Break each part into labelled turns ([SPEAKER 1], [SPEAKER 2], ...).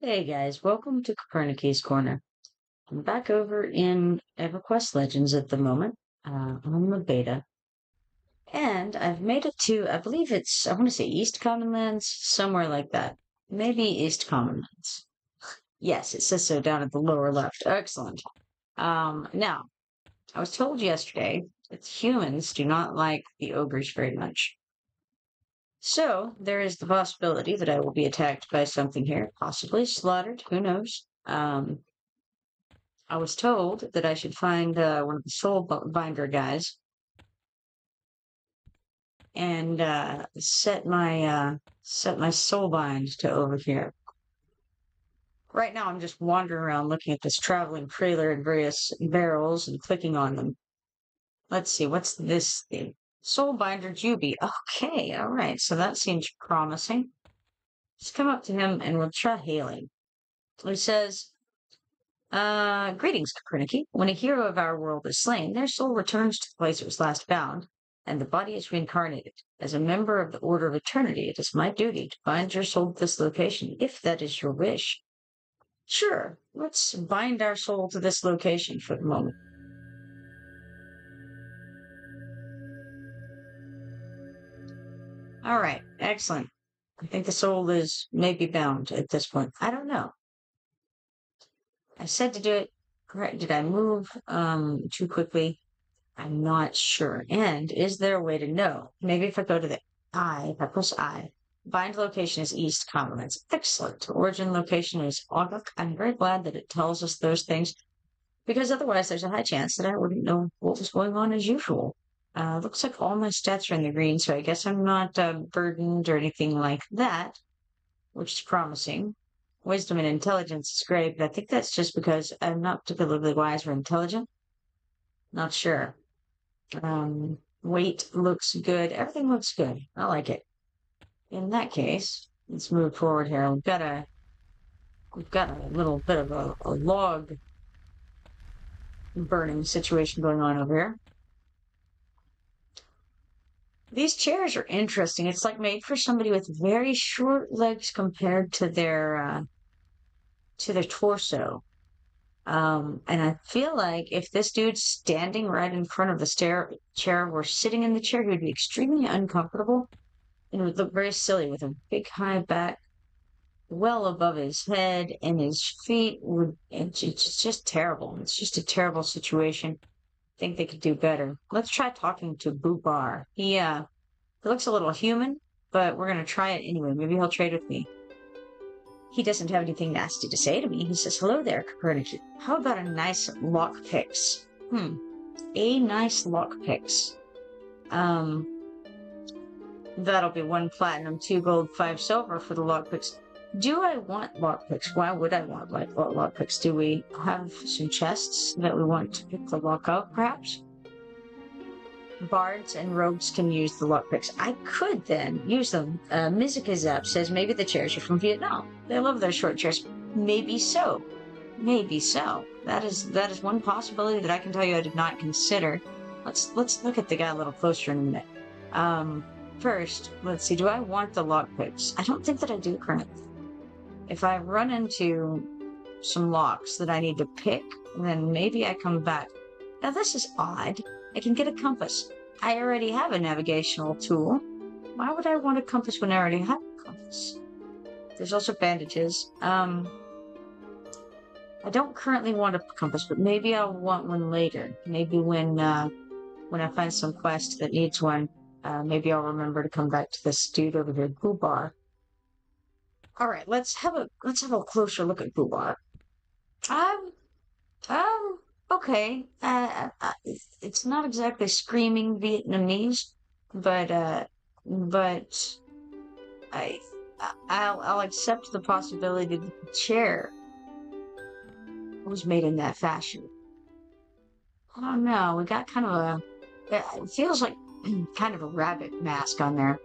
[SPEAKER 1] Hey guys, welcome to Kipoerneke's Corner. I'm back over in Everquest Legends at the moment, on the beta, and I've made it to, I believe I want to say East Common Lands, somewhere like that. Maybe East Common Lands. Yes, it says so down at the lower left. Excellent. Now, I was told yesterday that humans do not like the ogres very much. So, there is the possibility that I will be attacked by something here, possibly slaughtered, who knows. I was told that I should find one of the soul binder guys and set my soul bind to over here. Right now, I'm just wandering around looking at this traveling trailer and various barrels and clicking on them. Let's see, what's this thing? Soul binder Juby. Okay, all right. So that seems promising. Let's come up to him and we'll try hailing. He says, greetings, Kipoerneke. When a hero of our world is slain, their soul returns to the place it was last found, and the body is reincarnated. As a member of the Order of Eternity, it is my duty to bind your soul to this location, if that is your wish. Sure, let's bind our soul to this location for the moment. All right, excellent. I think the soul is maybe bound at this point. I don't know. I said to do it. Correct. Did I move too quickly? I'm not sure. And is there a way to know? Maybe if I go to the if I push I, bind location is East Commons. Excellent. Origin location is Oguk. I'm very glad that it tells us those things because otherwise there's a high chance that I wouldn't know what was going on as usual. Looks like all my stats are in the green, so I guess I'm not burdened or anything like that, which is promising. Wisdom and intelligence is great, but I think that's just because I'm not particularly wise or intelligent. Not sure. Weight looks good. Everything looks good. I like it. In that case, let's move forward here. We've got a little bit of a log burning situation going on over here. These chairs are interesting. It's like made for somebody with very short legs compared to their torso. And I feel like if this dude's standing right in front of the chair, we're sitting in the chair, he would be extremely uncomfortable. And it would look very silly with a big high back well above his head, and his feet would, it's just terrible. It's just a terrible situation. I think they could do better. Let's try talking to Bubar. He looks a little human, but we're gonna try it anyway. Maybe he'll trade with me. He doesn't have anything nasty to say to me. He says, hello there, Kipoerneke. How about a nice lockpicks? A nice lockpicks. That'll be 1 platinum, 2 gold, 5 silver for the lockpicks. Do I want lockpicks? Why would I want lockpicks? Do we have some chests that we want to pick the lock out, perhaps? Bards and rogues can use the lockpicks. I could then use them. Mizikazap says maybe the chairs are from Vietnam. They love their short chairs. Maybe so. Maybe so. That is one possibility that I can tell you I did not consider. Let's look at the guy a little closer in a minute. First, let's see. Do I want the lockpicks? I don't think that I do currently. If I run into some locks that I need to pick, then maybe I come back. Now this is odd. I can get a compass. I already have a navigational tool. Why would I want a compass when I already have a compass? There's also bandages. I don't currently want a compass, but maybe I'll want one later. Maybe when I find some quest that needs one, maybe I'll remember to come back to this dude over here, Bubar. All right, let's have a closer look at Bubar. Okay. It's not exactly screaming Vietnamese, but I'll accept the possibility that the chair was made in that fashion. I don't know. We got kind of it feels like kind of a rabbit mask on there.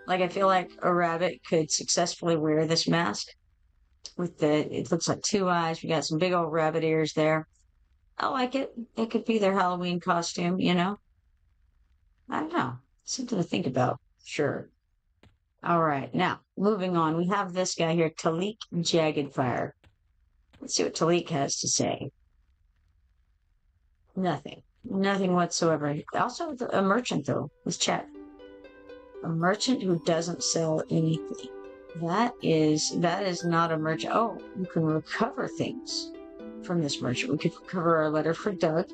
[SPEAKER 1] Like I feel like a rabbit could successfully wear this mask. It looks like 2 eyes. We got some big old rabbit ears there. I like it. It could be their Halloween costume, you know? I don't know. Something to think about. Sure. All right, now, moving on. We have this guy here, Talik Jaggedfire. Let's see what Talik has to say. Nothing. Nothing whatsoever. Also, a merchant, though. Let's check. A merchant who doesn't sell anything. That is not a merchant. Oh, you can recover things from this merchant. We could recover our letter for Doug.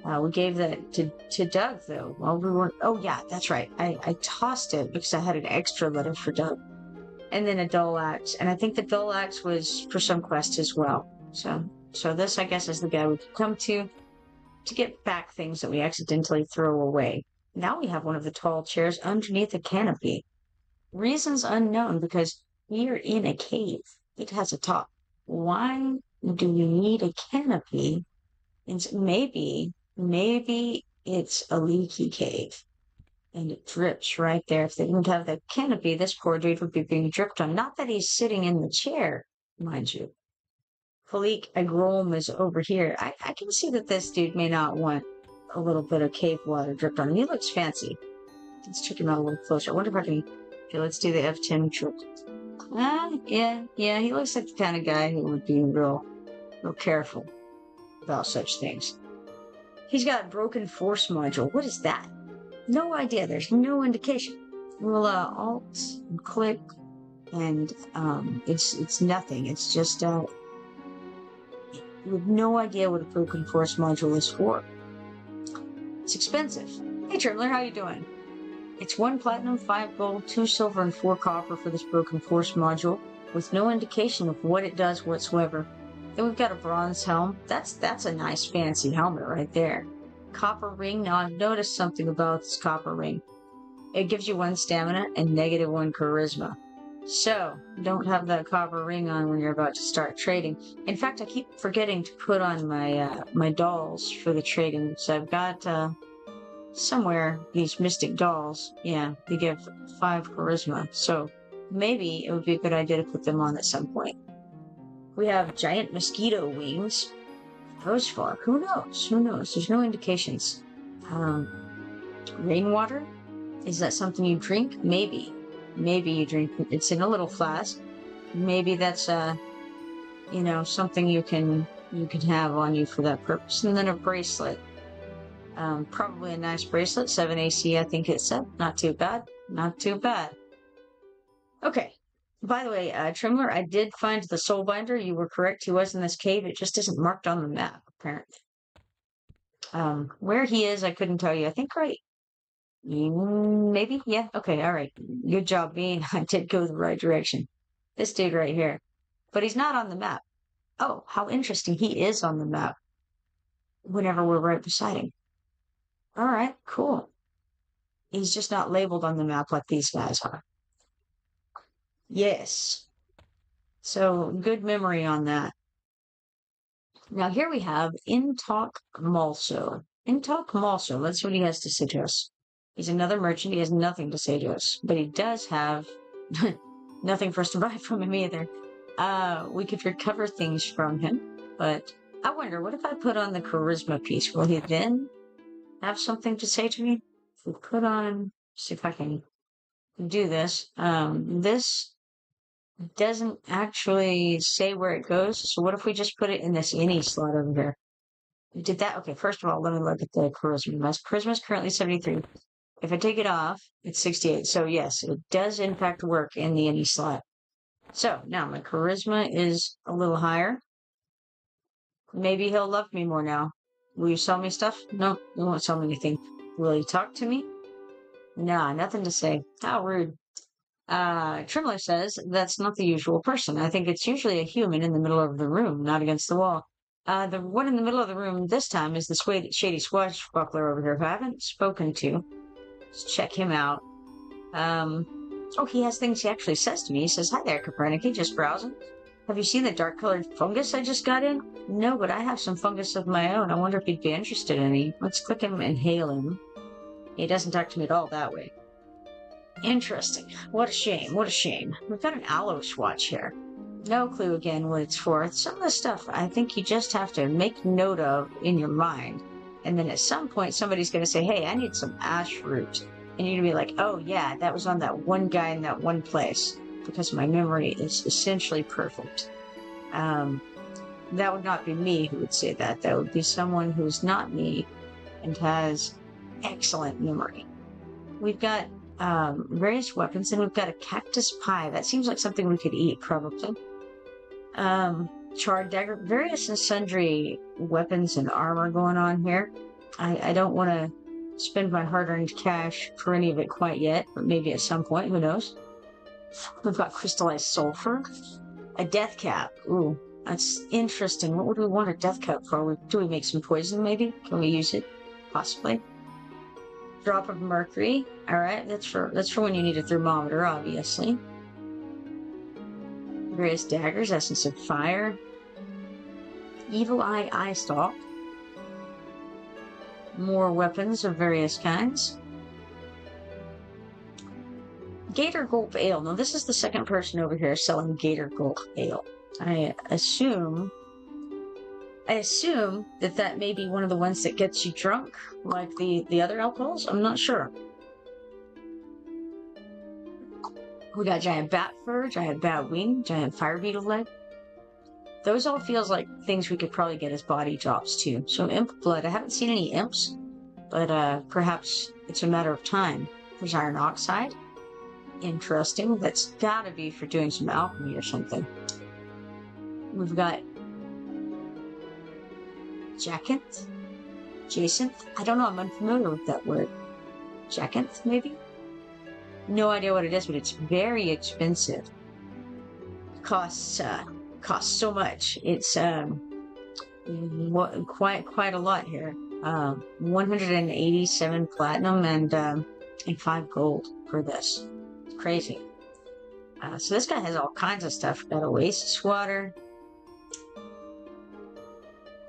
[SPEAKER 1] We gave that to Doug, though. Well, we weren't. Oh, yeah, that's right. I tossed it because I had an extra letter for Doug. And then a dull axe. And I think the dull axe was for some quest as well. So this, I guess, is the guy we could come to get back things that we accidentally throw away. Now we have one of the tall chairs underneath a canopy. Reasons unknown, because we are in a cave. It has a top. Why do we need a canopy? And maybe it's a leaky cave. And it drips right there. If they didn't have the canopy, this poor dude would be being dripped on. Not that he's sitting in the chair, mind you. Philippe Agrom is over here. I can see that this dude may not want a little bit of cave water dripped on him. He looks fancy. Let's check him out a little closer. I wonder if I can... Okay, let's do the F10 trick. Yeah, he looks like the kind of guy who would be real careful about such things. He's got a broken force module. What is that? No idea. There's no indication. We'll alt and click, and it's nothing. It's just we have no idea what a broken force module is for. It's expensive. Hey, Trembler, how you doing? It's 1 platinum, 5 gold, 2 silver, and 4 copper for this broken force module, with no indication of what it does whatsoever. Then we've got a bronze helm. That's a nice fancy helmet right there. Copper ring. Now I've noticed something about this copper ring. It gives you 1 stamina and -1 charisma. So, don't have that copper ring on when you're about to start trading. In fact, I keep forgetting to put on my dolls for the trading. So I've got somewhere these mystic dolls. Yeah, they give 5 charisma. So maybe it would be a good idea to put them on at some point. We have giant mosquito wings. Those for? Who knows? Who knows? There's no indications. Rainwater? Is that something you drink? Maybe. Maybe you drink. It's in a little flask. Maybe that's something you can have on you for that purpose. And then a bracelet. Probably a nice bracelet. 7 AC, I think it said. Not too bad. Not too bad. Okay. By the way, Trembler, I did find the Soulbinder. You were correct. He was in this cave. It just isn't marked on the map, apparently. Where he is, I couldn't tell you. I think right. Maybe? Yeah. Okay. All right. Good job, Bean. I did go the right direction. This dude right here. But he's not on the map. Oh, how interesting. He is on the map. Whenever we're right beside him. All right. Cool. He's just not labeled on the map like these guys are. Yes. So, good memory on that. Now, here we have Intalk Malso. Intalk Malso. Let's see what he has to say to us. He's another merchant. He has nothing to say to us. But he does have nothing for us to buy from him either. We could recover things from him. But I wonder, what if I put on the charisma piece? Will he then have something to say to me? If we put on... See if I can do this. This doesn't actually say where it goes. So what if we just put it in this any slot over here? We did that. Okay, first of all, let me look at the charisma. My charisma is currently 73. If I take it off, it's 68. So yes, it does in fact work in the any slot. So now my charisma is a little higher. Maybe he'll love me more now. Will you sell me stuff? No, you won't sell me anything. Will you talk to me? Nah, nothing to say. How rude. Trembler says that's not the usual person. I think it's usually a human in the middle of the room, not against the wall. The one in the middle of the room this time is the shady swashbuckler over here who I haven't spoken to. Let's check him out. Oh, he has things he actually says to me. He says, "Hi there, Kipoerneke, just browsing. Have you seen the dark-colored fungus I just got in?" No, but I have some fungus of my own. I wonder if he'd be interested in any. Let's click him and hail him. He doesn't talk to me at all that way. Interesting. What a shame. What a shame. We've got an aloe swatch here. No clue again what it's for. Some of the stuff I think you just have to make note of in your mind. And then at some point somebody's going to say, "Hey, I need some ash root." And you're gonna be like, oh yeah, that was on that one guy in that one place, because my memory is essentially perfect. That would not be me who would say that. That would be someone who's not me and has excellent memory. We've got various weapons, and we've got a cactus pie. That seems like something we could eat, probably. Charred dagger, various and sundry weapons and armor going on here. I don't want to spend my hard-earned cash for any of it quite yet, but maybe at some point, who knows? We've got crystallized sulfur, a death cap. Ooh, that's interesting. What would we want a death cap for? Do we make some poison, maybe? Can we use it? Possibly. Drop of mercury. All right, that's for when you need a thermometer, obviously. Various daggers, essence of fire. Evil eye stalk. More weapons of various kinds. Gator Gulp Ale. Now, this is the second person over here selling Gator Gulp Ale. I assume that may be one of the ones that gets you drunk, like the other alcohols. I'm not sure. We got giant bat fur, giant bat wing, giant fire beetle leg. Those all feels like things we could probably get as body drops too. So imp blood. I haven't seen any imps, but perhaps it's a matter of time. There's iron oxide. Interesting. That's gotta be for doing some alchemy or something. We've got jacinth, jacinth. I don't know. I'm unfamiliar with that word. Jacinth, maybe. No idea what it is, but it's very expensive. Costs so much. It's quite a lot here. 187 platinum and 5 gold for this. It's crazy. So this guy has all kinds of stuff. Got oasis water.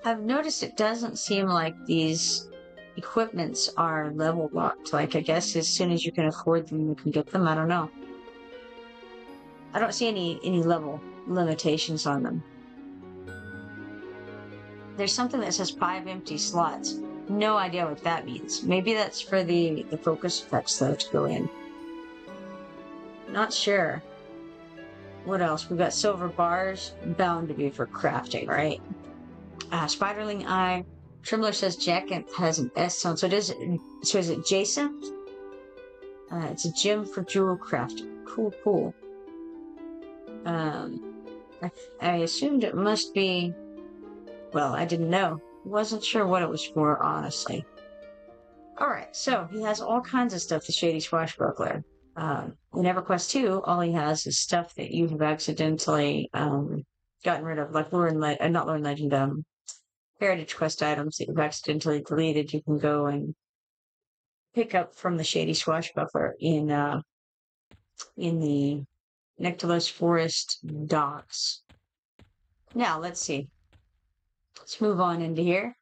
[SPEAKER 1] I've noticed it doesn't seem like these equipments are level locked. Like, I guess as soon as you can afford them, you can get them. I don't know. I don't see any level limitations on them. There's something that says 5 empty slots. No idea what that means. Maybe that's for the focus effects, though, to go in. Not sure. What else? We've got silver bars. Bound to be for crafting, right? Spiderling eye. Trimler says Jacinth has an S sound. So is it Jacinth? It's a gem for jewel crafting. Cool. I assumed it must be... Well, I didn't know. Wasn't sure what it was for, honestly. Alright, so he has all kinds of stuff, the Shady Swashbuckler. In EverQuest 2, all he has is stuff that you have accidentally gotten rid of, like not Lore and Legend, Heritage Quest items that you've accidentally deleted. You can go and pick up from the Shady Swashbuckler in the Nectalos Forest docks. Now, let's see. Let's move on into here.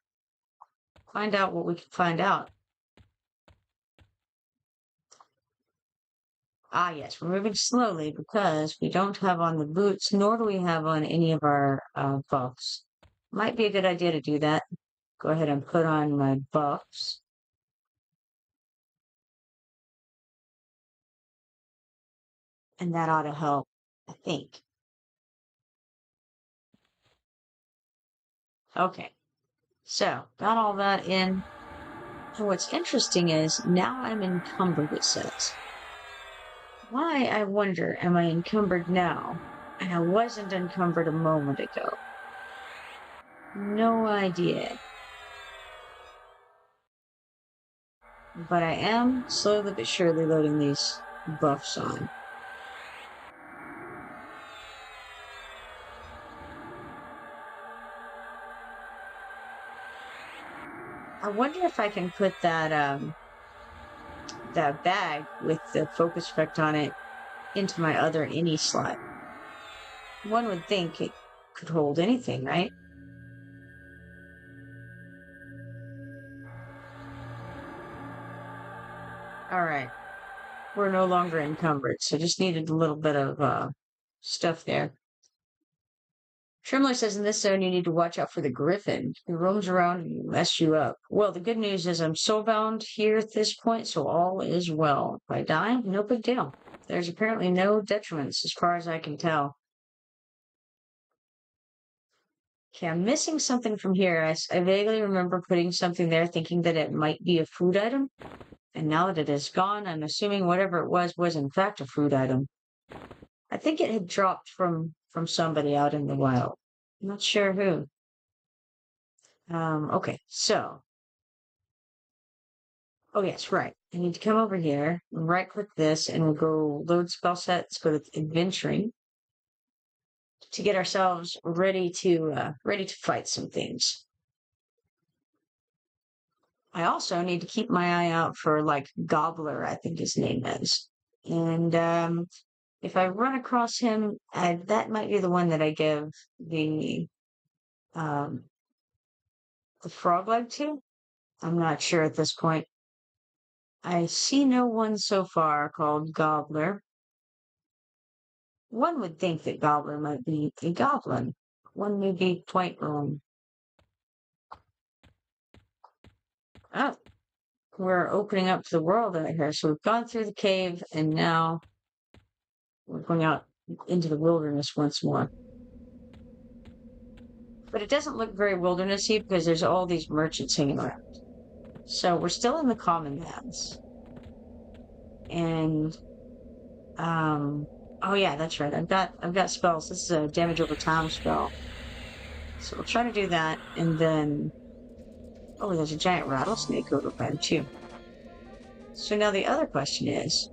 [SPEAKER 1] Find out what we can find out. Ah, yes, we're moving slowly because we don't have on the boots, nor do we have on any of our buffs. Might be a good idea to do that. Go ahead and put on my buffs. And that ought to help, I think. Okay, so got all that in. And what's interesting is now I'm encumbered, it says. Why, I wonder, am I encumbered now? And I wasn't encumbered a moment ago. No idea. But I am slowly but surely loading these buffs on. I wonder if I can put that bag with the focus effect on it into my other any slot. One would think it could hold anything, right? Alright. We're no longer encumbered, so just needed a little bit of stuff there. Trimler says in this zone you need to watch out for the griffin. He roams around and mess you up. Well, the good news is I'm soulbound here at this point, so all is well. If I die, no big deal. There's apparently no detriments as far as I can tell. Okay, I'm missing something from here. I vaguely remember putting something there thinking that it might be a food item. And now that it is gone, I'm assuming whatever it was in fact a food item. I think it had dropped from somebody out in the wild. I'm not sure who. Okay, so. Oh, yes, right. I need to come over here, right click this, and we'll go load spell sets, go to adventuring to get ourselves ready to fight some things. I also need to keep my eye out for like Gobbler, I think his name is. And if I run across him, that might be the one that I give the frog leg to. I'm not sure at this point. I see no one so far called Gobbler. One would think that Gobbler might be a goblin. One may be quite wrong. Oh, we're opening up to the world out here. So we've gone through the cave, and now we're going out into the wilderness once more. But it doesn't look very wildernessy because there's all these merchants hanging around. So we're still in the common lands. And oh yeah, that's right. I've got spells. This is a damage over time spell. So we'll try to do that, and then oh, there's a giant rattlesnake over there too. So now the other question is,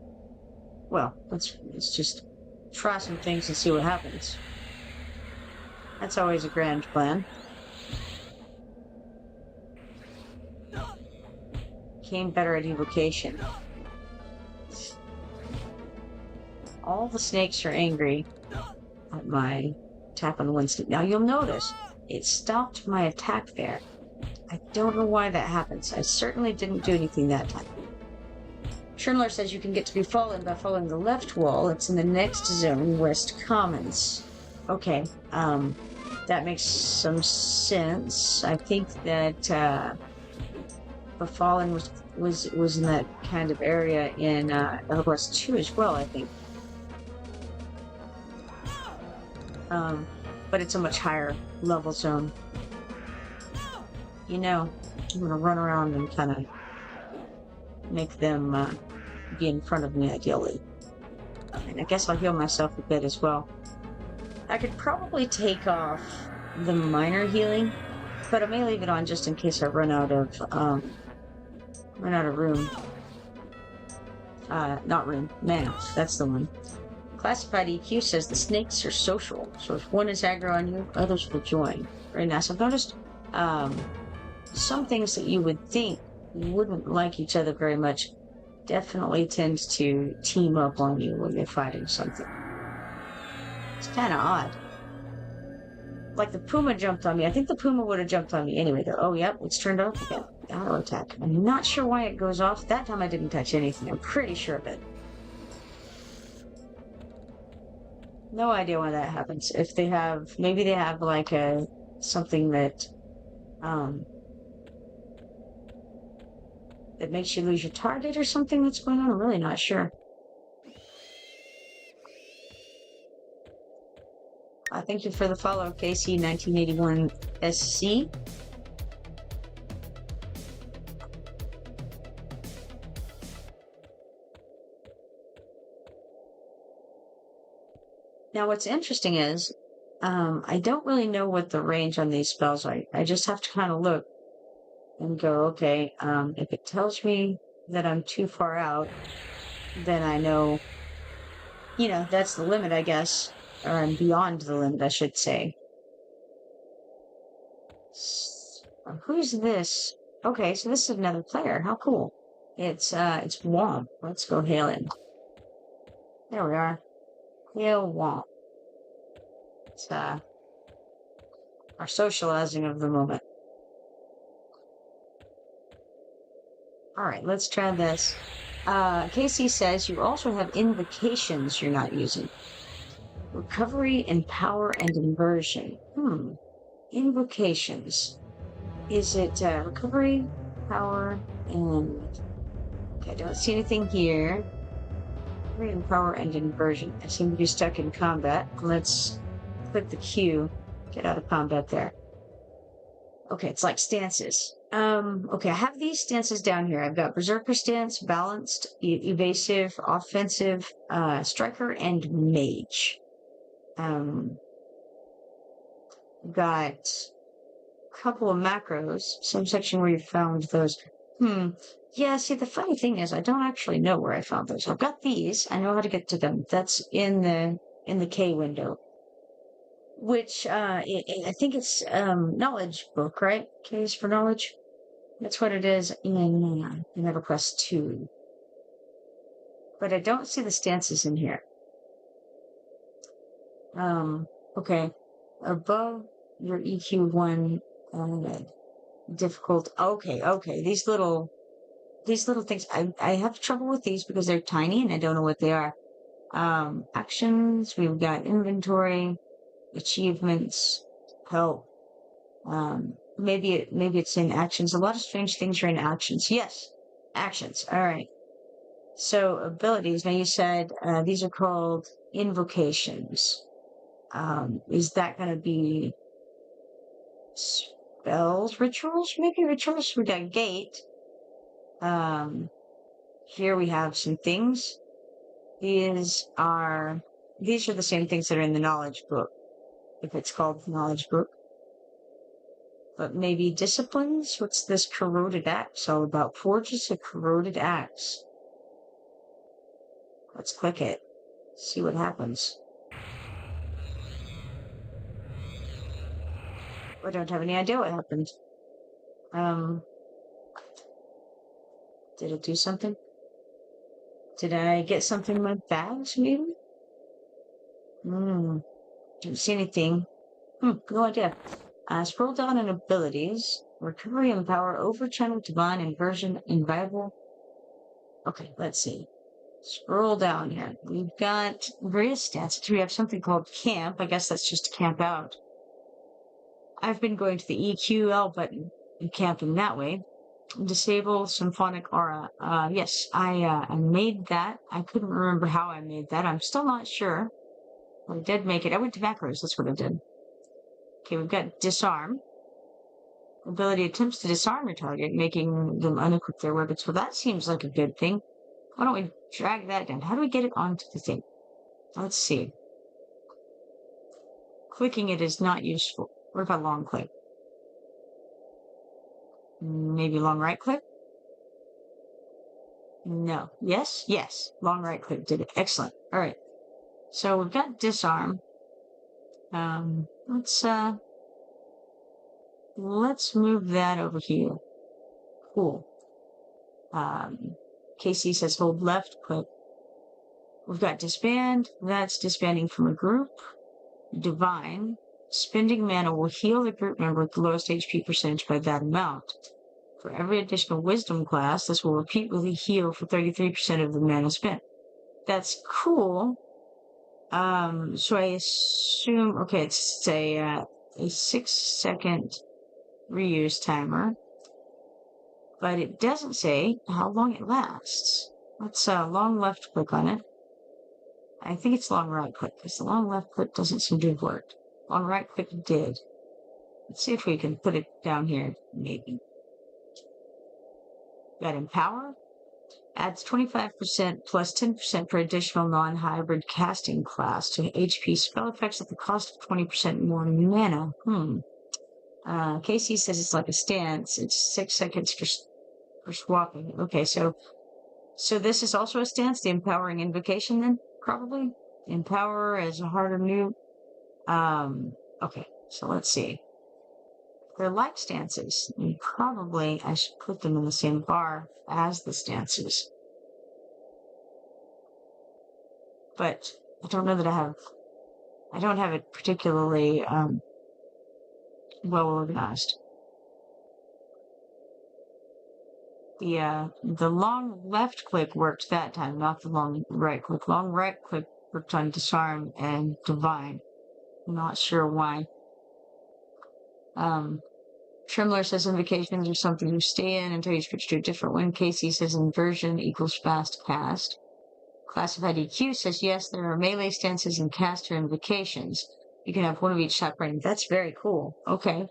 [SPEAKER 1] well, let's just try some things and see what happens. That's always a grand plan. Became better at evocation. All the snakes are angry at my attack on one snake. Now you'll notice it stopped my attack there. I don't know why that happens. I certainly didn't do anything that time. Trimler says you can get to Befallen by following the left wall. It's in the next zone, West Commons. Okay, that makes some sense. I think that Befallen was in that kind of area in Everquest 2 as well, I think. But it's a much higher level zone. You know, I'm gonna run around and kind of make them be in front of me, ideally. And I guess I'll heal myself a bit as well. I could probably take off the minor healing, but I may leave it on just in case I run out of room. Not room, mana. That's the one. Classified EQ says the snakes are social, so if one is aggro on you, others will join. Very nice. I've noticed some things that you would think wouldn't like each other very much definitely tends to team up on you when you're fighting something. It's kind of odd. Like the puma jumped on me. I think the puma would have jumped on me anyway, though. Oh, yep, it's turned off again. Auto attack. I'm not sure why it goes off. That time I didn't touch anything. I'm pretty sure of it. No idea why that happens. If they have, maybe they have like something that that makes you lose your target or something that's going on. I'm really not sure. Thank you for the follow, KC1981SC. Now, what's interesting is, I don't really know what the range on these spells are. I just have to kind of look and go, okay, if it tells me that I'm too far out, then I know, you know, that's the limit, I guess. Or I'm beyond the limit, I should say. Who's this? Okay, so this is another player. How cool. It's Womp. Let's go hail him. There we are. Hail Womp. It's our socializing of the moment. Alright, let's try this. KC says you also have invocations you're not using. Recovery and power and inversion. Invocations. Is it recovery, power, and... Okay, I don't see anything here. Recovery and power and inversion. I seem to be stuck in combat. Let's click the Q. Get out of combat there. Okay, it's like stances. Okay, I have these stances down here. I've got Berserker stance, balanced, evasive, offensive, striker, and mage. Got a couple of macros, some section where you found those. Yeah, see, the funny thing is I don't actually know where I found those. I've got these. I know how to get to them. That's in the K window. Which, I think it's, knowledge book, right? K is for knowledge. That's what it is in Everquest 2. But I don't see the stances in here. Okay. Above your EQ1, difficult. Okay. These little things, I have trouble with these because they're tiny and I don't know what they are. Actions, we've got inventory, achievements, help. Maybe it's in actions. A lot of strange things are in actions. Yes, actions. All right. So abilities. Now you said these are called invocations. Is that going to be spells, rituals? Maybe rituals. We got gate. Here we have some things. These are the same things that are in the knowledge book, if it's called the knowledge book. But maybe disciplines? What's this corroded axe all about? Forges a corroded axe. Let's click it. See what happens. I don't have any idea what happened. Did it do something? Did I get something in my bags, maybe? Don't see anything. No idea. Scroll down in abilities. Recovery and power, overchannel, divine, inversion, inviolable. Okay, let's see. Scroll down here. We've got various stats. We have something called camp. I guess that's just to camp out. I've been going to the EQL button and camping that way. Disable symphonic aura. Yes, I made that. I couldn't remember how I made that. I'm still not sure. But I did make it. I went to macros. That's what I did. Okay, we've got disarm. Ability attempts to disarm your target, making them unequip their weapons. Well, that seems like a good thing. Why don't we drag that down? How do we get it onto the thing? Let's see. Clicking it is not useful. What about long click? Maybe long right click? No. Yes? Yes. Long right click did it. Excellent. All right. So we've got disarm. Let's move that over here. Cool. KC says hold left click. We've got disband. That's disbanding from a group. Divine. Spending mana will heal the group member with the lowest HP percentage by that amount. For every additional wisdom class, this will repeatedly heal for 33% of the mana spent. That's cool. So I assume, okay, it's a 6-second reuse timer, but it doesn't say how long it lasts. Let's long left click on it. I think it's long right click, because the long left click doesn't seem to have worked. Long right click did. Let's see if we can put it down here, maybe. Got empower. Adds 25% plus 10% for additional non-hybrid casting class to HP spell effects at the cost of 20% more mana. KC says it's like a stance. It's 6 seconds for swapping. Okay, so this is also a stance, the empowering invocation then, probably? Empower as a harder new. Okay, so let's see. They're like stances. And probably I should put them in the same bar as the stances. But I don't know that I don't have it particularly well organized. The long left click worked that time, not the long right click. Long right click worked on Disarm and Divine. I'm not sure why. Tremler says invocations are something you stay in until you switch to a different one. Casey says inversion equals fast cast. Classified EQ says yes, there are melee stances and caster invocations. You can have one of each type rating. That's very cool. Okay.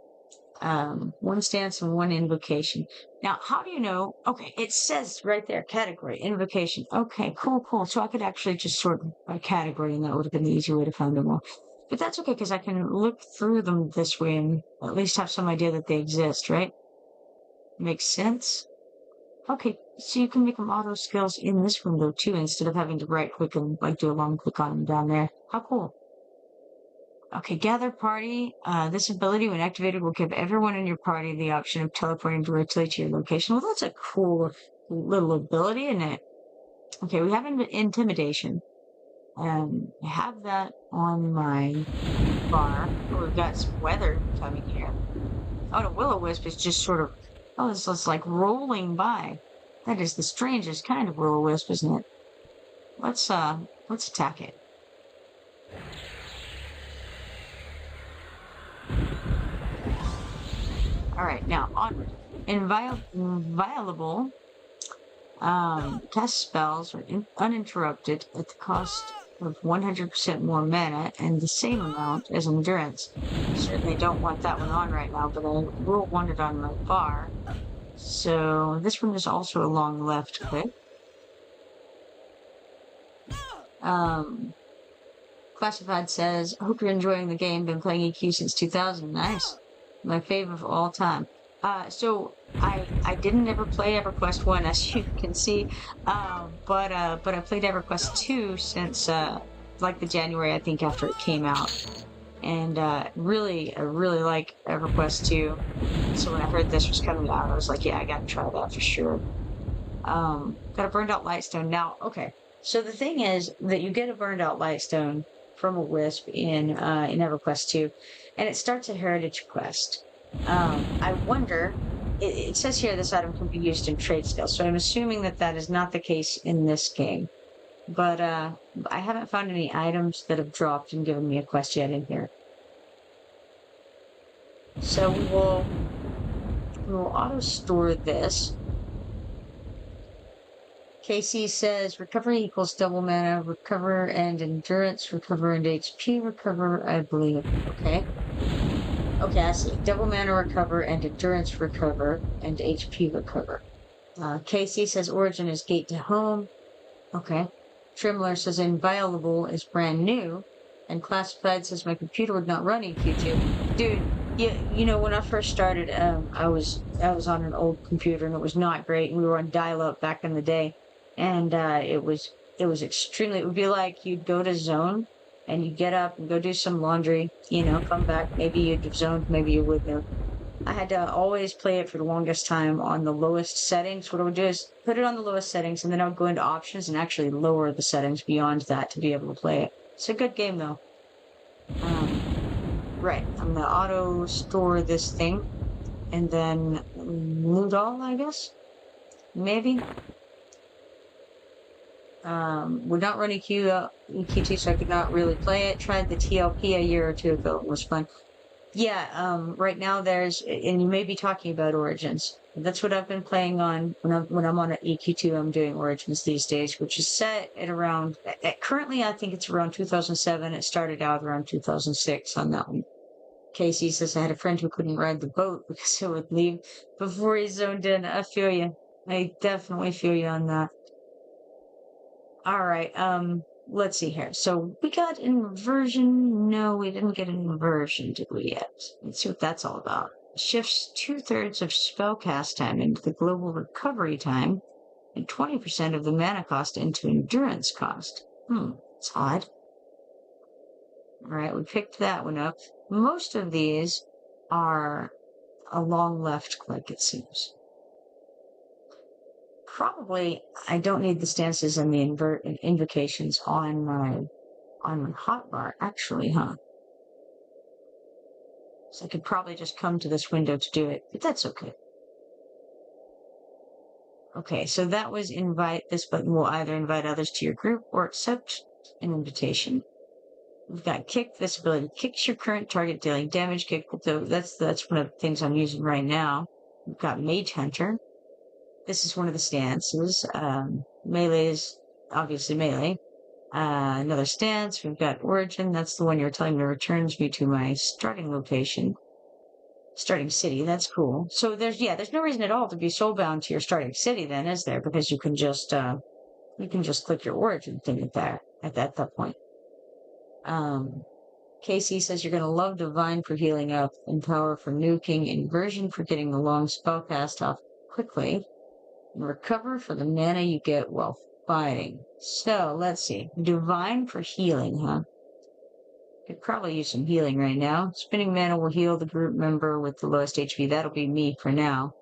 [SPEAKER 1] One stance and one invocation. Now, how do you know? Okay, it says right there, category, invocation. Okay, cool. So I could actually just sort by category, and that would have been the easier way to find them all. But that's okay, because I can look through them this way and at least have some idea that they exist, right? Makes sense? Okay, so you can make them auto skills in this window too, instead of having to right click and like do a long click on them down there. How cool. Okay, gather party. This ability, when activated, will give everyone in your party the option of teleporting directly to your location. Well, that's a cool little ability, isn't it? Okay, we have intimidation. I have that on my bar. Oh, we've got some weather coming here. Oh, the will-o-wisp is just sort of, oh, it's like rolling by. That is the strangest kind of will-o-wisp, isn't it? Let's attack it. All right, now onward. Inviolable cast spells are uninterrupted at the cost of 100% more mana and the same amount as endurance. Certainly don't want that one on right now, but I will want it on my bar. So this one is also a long left click. Classified says, hope you're enjoying the game. Been playing EQ since 2000. Nice. My favorite of all time. So I didn't ever play Everquest 1, as you can see, but I played Everquest 2 since like the January, I think, after it came out, and I really like Everquest 2. So when I heard this was coming out, I was like, yeah, I gotta try that for sure. Got a burned out lightstone now. Okay, so the thing is that you get a burned out lightstone from a wisp in Everquest 2, and it starts a heritage quest. I wonder, it says here this item can be used in trade skills, so I'm assuming that is not the case in this game. But I haven't found any items that have dropped and given me a quest yet in here. So we will auto store this. KC says recovery equals double mana, recover and endurance, recover and HP, recover, I believe. Okay. Okay, I see. Double mana recover and endurance recover and HP recover. KC says origin is gate to home. Okay. Trimler says inviolable is brand new. And classified says my computer would not run EQ2. Dude, you know, when I first started, I was on an old computer and it was not great. We were on dial-up back in the day. And it was extremely, it would be like you'd go to zone and you get up and go do some laundry, you know, come back, maybe you'd have zoned, maybe you wouldn't have. I had to always play it for the longest time on the lowest settings. What I would do is put it on the lowest settings, and then I would go into options and actually lower the settings beyond that to be able to play it. It's a good game, though. Right, I'm gonna auto store this thing, and then loot all, I guess? Maybe? Would not run EQ2, so I could not really play it. Tried the TLP a year or two ago. It was fun. Yeah, right now there's, and you may be talking about Origins. That's what I've been playing on when I'm on an EQ2. I'm doing Origins these days, which is set at around, currently I think it's around 2007. It started out around 2006 on that one. Casey says I had a friend who couldn't ride the boat because it would leave before he zoned in. I feel you. I definitely feel you on that. All right, let's see here. So we got inversion. No, we didn't get an inversion, did we yet? Let's see what that's all about. Shifts 2/3 of spellcast time into the global recovery time and 20% of the mana cost into endurance cost. It's odd. All right, we picked that one up. Most of these are a long left click, it seems. Probably I don't need the stances and the invocations on my hotbar, actually, huh? So I could probably just come to this window to do it, but that's okay. Okay, so that was invite. This button will either invite others to your group or accept an invitation. We've got kick. This ability kicks your current target dealing damage. Kick. So that's one of the things I'm using right now. We've got Mage Hunter. This is one of the stances. Melee is obviously melee. Another stance. We've got Origin. That's the one you're telling me returns me to my starting location. Starting city. That's cool. So there's no reason at all to be soulbound to your starting city then, is there? Because you can just click your Origin thing at that point. KC says you're going to love Divine for healing up, Empower for nuking, Inversion for getting the long spell cast off quickly, and Recover for the mana you get while fighting. So, let's see. Divine for healing, huh? Could probably use some healing right now. Spinning mana will heal the group member with the lowest HP. That'll be me for now.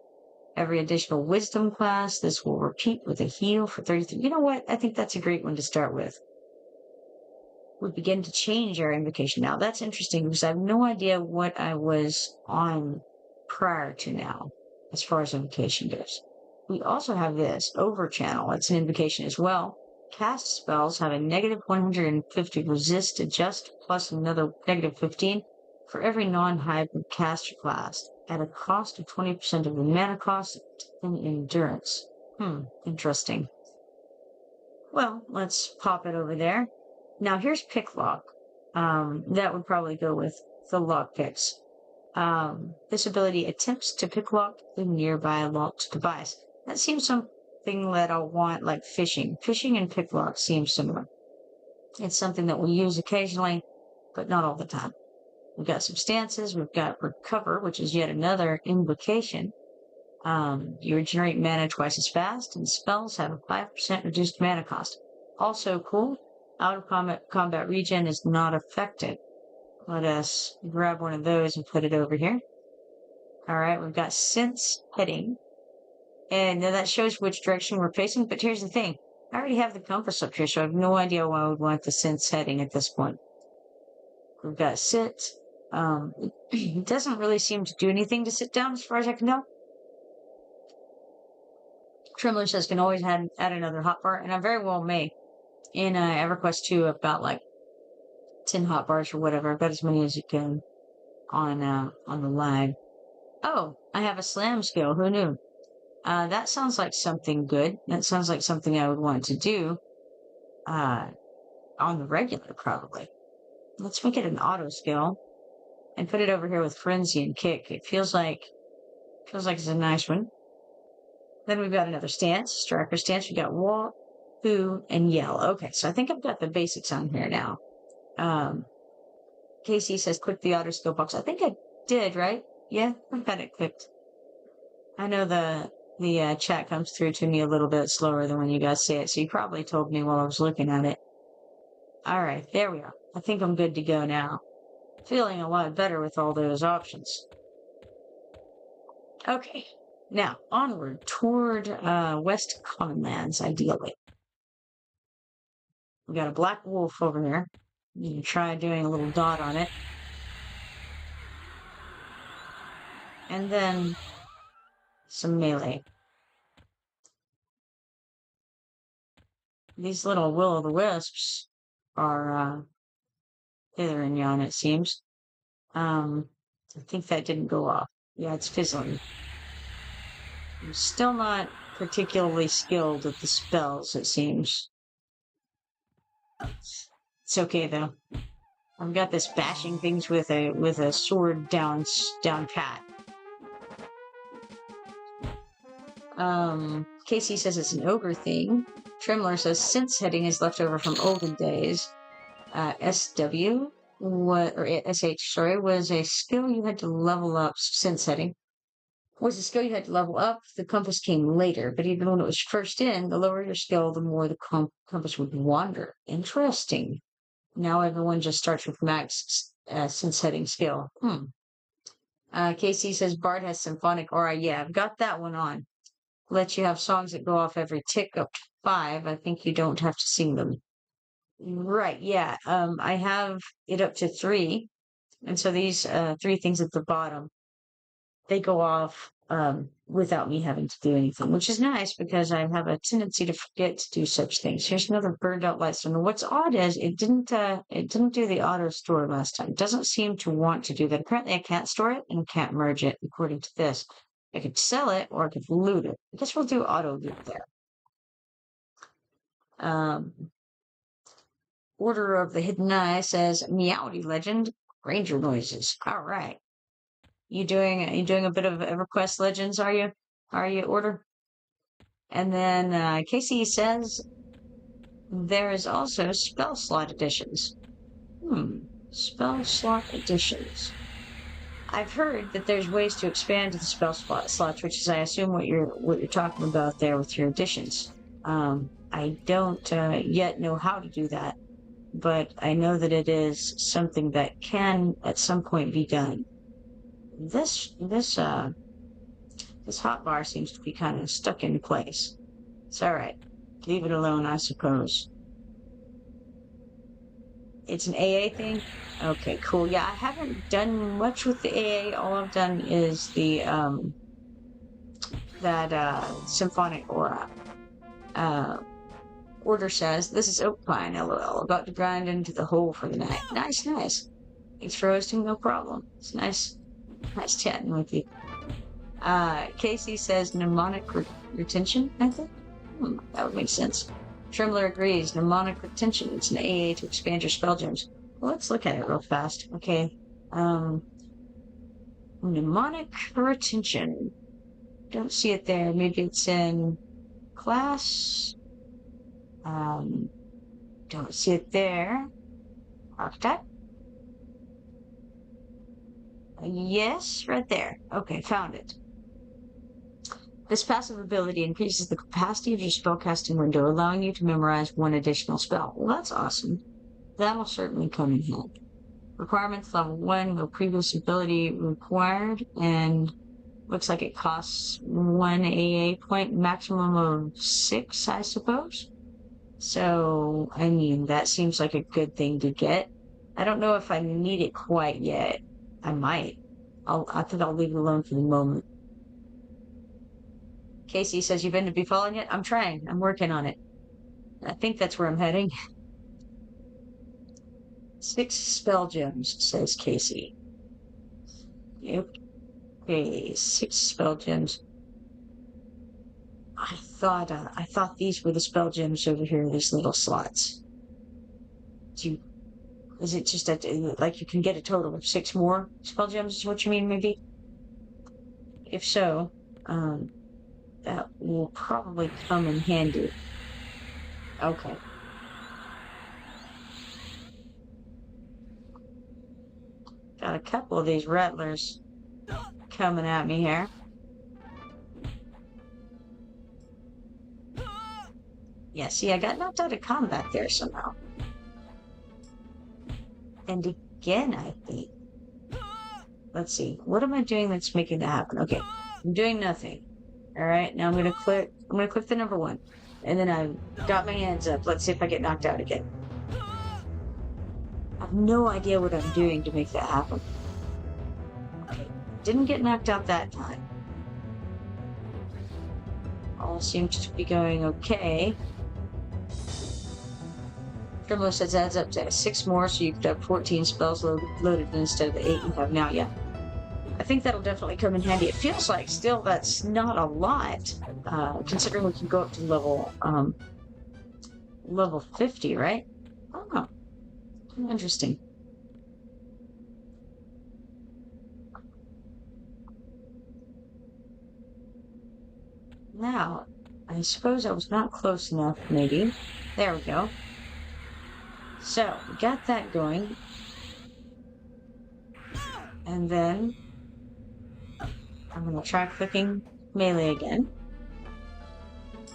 [SPEAKER 1] Every additional Wisdom class, this will repeat with a heal for 33. You know what? I think that's a great one to start with. We begin to change our invocation now. That's interesting because I have no idea what I was on prior to now as far as invocation goes. We also have this over channel. It's an invocation as well. Cast spells have a negative 150 resist adjust plus another negative 15 for every non-hybrid caster class at a cost of 20% of the mana cost and endurance. Interesting. Well, let's pop it over there. Now here's pick lock. That would probably go with the lock picks. This ability attempts to pick lock the nearby locked device. That seems something that I'll want like fishing. Fishing and pick lock seems similar. It's something that we'll use occasionally, but not all the time. We've got some stances. We've got recover, which is yet another invocation. You regenerate mana twice as fast, and spells have a 5% reduced mana cost. Also cool. Out of combat regen is not affected. Let us grab one of those and put it over here. Alright, we've got sense heading. And now that shows which direction we're facing, but here's the thing. I already have the compass up here, so I have no idea why I would want the sense heading at this point. We've got sit. It doesn't really seem to do anything to sit down as far as I can tell. Tremblor says can always add another hotbar, and I very well may. In Everquest 2, I've got like 10 hotbars or whatever. I've got as many as you can on the lag. Oh, I have a slam skill. Who knew? That sounds like something good. That sounds like something I would want to do on the regular, probably. Let's make it an auto skill and put it over here with Frenzy and Kick. It feels like it's a nice one. Then we've got another stance, Striker stance. We got Walk, Boo, and Yell. Okay, so I think I've got the basics on here now. Casey says click the auto skill box. I think I did, right? Yeah, I've got it clicked. I know the chat comes through to me a little bit slower than when you guys say it, so you probably told me while I was looking at it. Alright, there we are. I think I'm good to go now. Feeling a lot better with all those options. Okay, now onward toward West Commonlands, ideally. We got a black wolf over here. You can try doing a little dot on it. And then some melee. These little will-o'-the-wisps are hither and yon, it seems. I think that didn't go off. Yeah, it's fizzling. I'm still not particularly skilled at the spells, it seems. It's okay though. I've got this bashing things with a sword down pat. Casey says it's an ogre thing. Tremblor says sense heading is left over from olden days. SW SH, sorry, was a skill you had to level up. Sense heading was a skill you had to level up. The compass came later, but even when it was first in, the lower your skill, the more the compass would wander. Interesting. Now everyone just starts with max sense heading skill. Casey says Bard has symphonic aura. Yeah, I've got that one on. Let you have songs that go off every tick up to 5. I think you don't have to sing them. Right, yeah. I have it up to 3. And so these 3 things at the bottom, they go off without me having to do anything, which is nice because I have a tendency to forget to do such things. Here's another burned out light center. What's odd is it didn't do the auto store last time. It doesn't seem to want to do that. Apparently I can't store it and can't merge it according to this. I could sell it or I could loot it. I guess we'll do auto loot there. Order of the Hidden Eye says Meowdy Legend, Ranger noises. All right. You doing a bit of EverQuest Legends, are you? Are you, Order? And then Casey says there is also spell slot editions. Spell slot editions. I've heard that there's ways to expand the spell slots, which is, I assume, what you're talking about there with your additions. I don't yet know how to do that, but I know that it is something that can at some point be done. This hotbar seems to be kind of stuck in place. It's all right. Leave it alone, I suppose. It's an AA thing? Okay, cool. Yeah, I haven't done much with the AA. All I've done is the, Symphonic Aura. Order says, this is Oak Pine, LOL, about to grind into the hole for the night. Nice, nice. Thanks for hosting, no problem. It's nice chatting with you. Casey says mnemonic retention, I think? That would make sense. Trembler agrees. Mnemonic retention. It's an AA to expand your spell gems. Well, let's look at it real fast. Okay. Mnemonic retention. Don't see it there. Maybe it's in class. Don't see it there. Archetype. Yes, right there. Okay, found it. This passive ability increases the capacity of your spellcasting window, allowing you to memorize one additional spell. Well, that's awesome. That'll certainly come in handy. Requirements level 1, no previous ability required, and looks like it costs 1 AA point, maximum of 6, I suppose. So, I mean, that seems like a good thing to get. I don't know if I need it quite yet. I might. I think I'll leave it alone for the moment. Casey says, you've been to Befallen yet? I'm trying. I'm working on it. I think that's where I'm heading. 6 spell gems, says Casey. Okay, 6 spell gems. I thought these were the spell gems over here, these little slots. Is it just that, like, you can get a total of 6 more spell gems, is what you mean, maybe? If so, that will probably come in handy. Okay. Got a couple of these rattlers coming at me here. Yeah, see, I got knocked out of combat there somehow. And again, I think. Let's see. What am I doing that's making that happen? Okay. I'm doing nothing. Alright, now I'm gonna click the number 1. And then I've got my hands up. Let's see if I get knocked out again. I have no idea what I'm doing to make that happen. Okay. Didn't get knocked out that time. All seems to be going okay. Trembler says adds up to 6 more, so you could have 14 spells loaded instead of the 8 you have now. Yeah. I think that'll definitely come in handy. It feels like still that's not a lot, considering we can go up to level 50, right? Oh, interesting. Now, I suppose I was not close enough, maybe. There we go. So, we got that going. And then I'm going to try clicking melee again.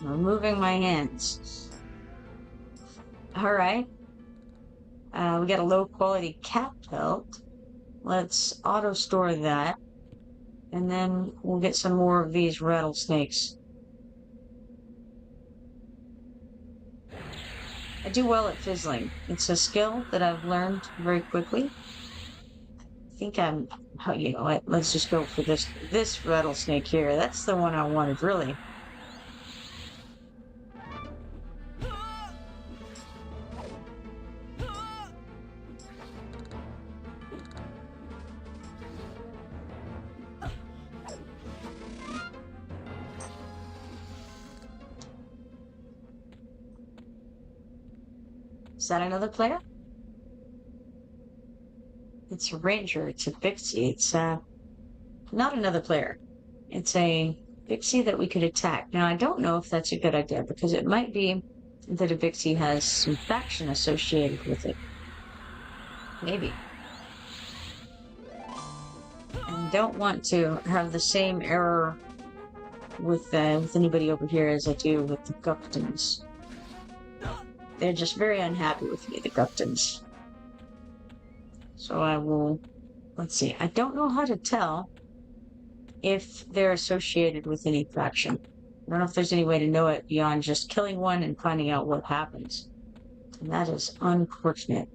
[SPEAKER 1] I'm removing my hands. Alright. We got a low quality cap belt. Let's auto store that. And then we'll get some more of these rattlesnakes. I do well at fizzling. It's a skill that I've learned very quickly. I think I'm Oh, you know what? Let's just go for this rattlesnake here. That's the one I wanted, really. Is that another player? It's a ranger. It's a pixie. It's not another player. It's a pixie that we could attack. Now, I don't know if that's a good idea because it might be that a pixie has some faction associated with it. Maybe. And don't want to have the same error with anybody over here as I do with the Guptons. They're just very unhappy with me, the Guptons. So I will, let's see, I don't know how to tell if they're associated with any faction. I don't know if there's any way to know it beyond just killing one and finding out what happens. And that is unfortunate.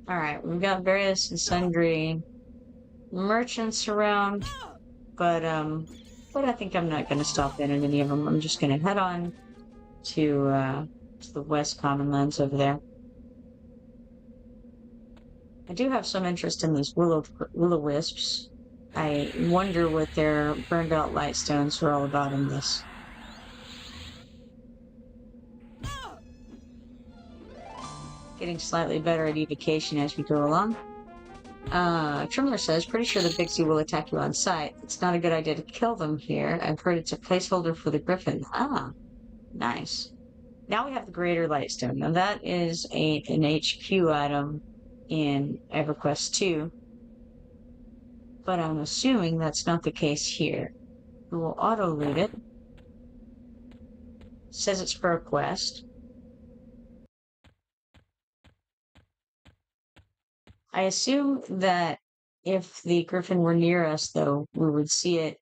[SPEAKER 1] Alright, we've got various and sundry merchants around, but I think I'm not going to stop in at any of them. I'm just going to head on to the West Common Lands over there. I do have some interest in these will-o-wisps. I wonder what their burned out lightstones are all about in this. Getting slightly better at evocation as we go along. Trimler says, pretty sure the Pixie will attack you on sight. It's not a good idea to kill them here. I've heard it's a placeholder for the Griffin. Ah, nice. Now we have the Greater Lightstone. Now that is an HQ item in Everquest 2. But I'm assuming that's not the case here. We will auto-loot it. Says it's for a quest. I assume that if the Griffin were near us, though, we would see it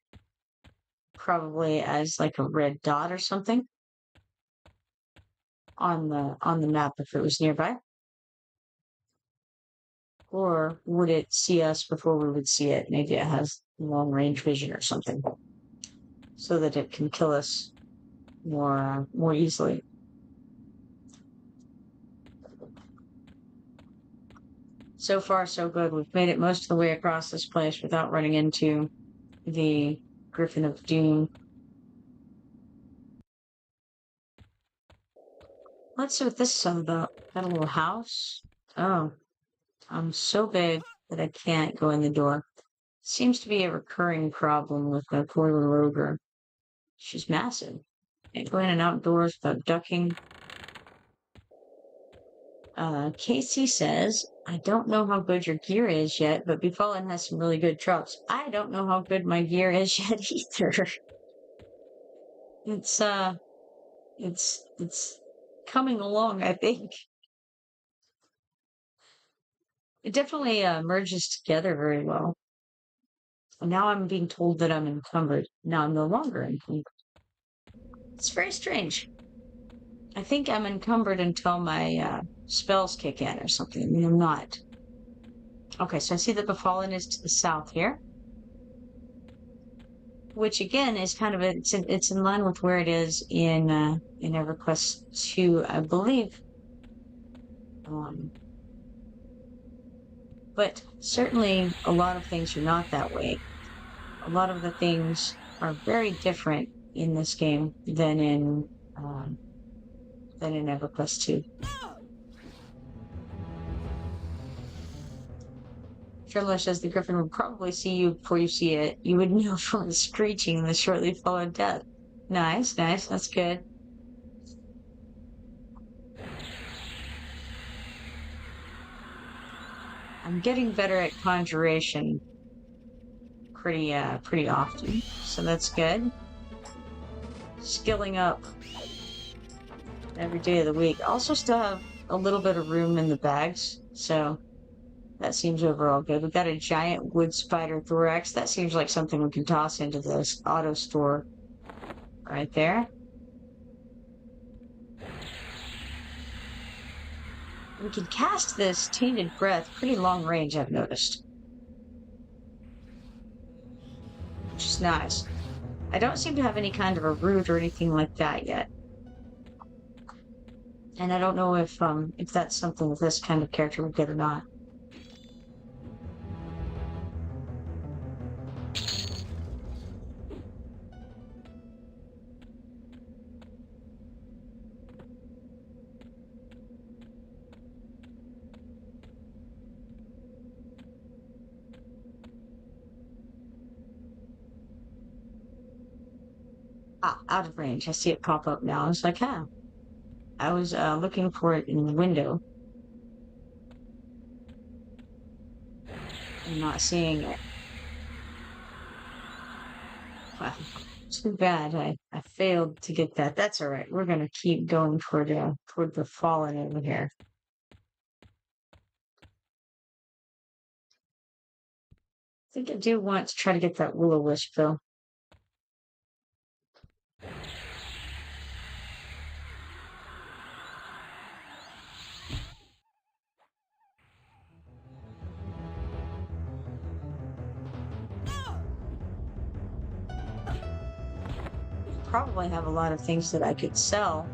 [SPEAKER 1] probably as like a red dot or something on the map if it was nearby. Or would it see us before we would see it? Maybe it has long range vision or something, so that it can kill us more easily. So far, so good. We've made it most of the way across this place without running into the Griffin of Doom. Let's see what this is all about. Got a little house. Oh, I'm so big that I can't go in the door. Seems to be a recurring problem with my poor little ogre. She's massive. Can't go in and outdoors without ducking. Casey says, I don't know how good your gear is yet, but Befallen has some really good tropes. I don't know how good my gear is yet either. It's coming along, I think. It definitely merges together very well. And now I'm being told that I'm encumbered. Now I'm no longer encumbered. It's very strange. I think I'm encumbered until my spells kick in or something. I mean, I'm not. Okay, so I see that Befallen is to the south here. Which again is kind of it's in line with where it is in EverQuest 2, I believe. But certainly a lot of things are not that way. A lot of the things are very different in this game than in EverQuest 2. Tremolo says the Griffin would probably see you before you see it. You would know from the screeching that shortly followed death. Nice, that's good. I'm getting better at conjuration pretty often, so that's good. Skilling up every day of the week. I also still have a little bit of room in the bags, so that seems overall good. We've got a giant wood spider thorax. That seems like something we can toss into this auto store Right there. We can cast this tainted breath pretty long range, I've noticed. Which is nice. I don't seem to have any kind of a root or anything like that yet. And I don't know if that's something that this kind of character would get or not. Ah, out of range. I see it pop up now. I was like, huh. I was looking for it in the window. I'm not seeing it. Wow. Too bad. I failed to get that. That's all right. We're gonna keep going toward the fallen over here. I think I do want to try to get that will-o-wisp though. Probably have a lot of things that I could sell.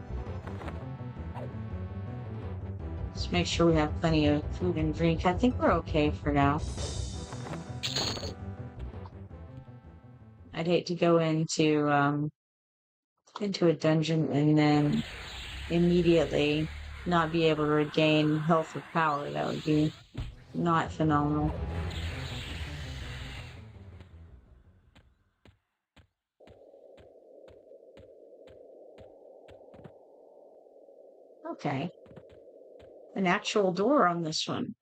[SPEAKER 1] Let's make sure we have plenty of food and drink. I think we're okay for now. I'd hate to go into a dungeon and then immediately not be able to regain health or power. That would be not phenomenal. Okay. An actual door on this one.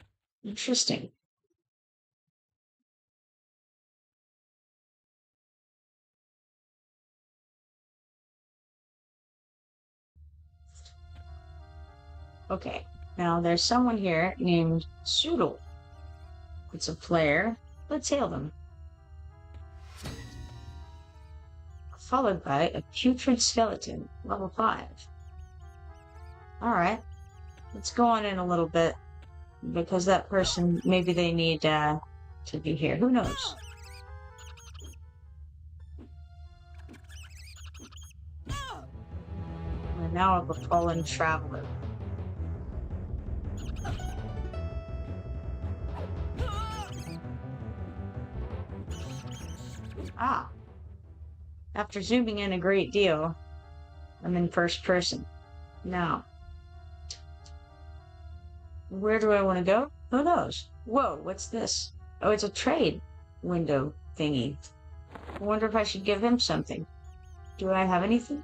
[SPEAKER 1] Interesting. Okay. Now there's someone here named Soodle. It's a player. Let's hail them. Followed by a putrid skeleton, level 5. Alright. Let's go on in a little bit. Because that person, maybe they need to be here. Who knows? We're now a fallen traveler. Ah. After zooming in a great deal, I'm in first person. Now, where do I want to go? Who knows? Whoa, what's this? Oh, it's a trade window thingy. I wonder if I should give him something. Do I have anything?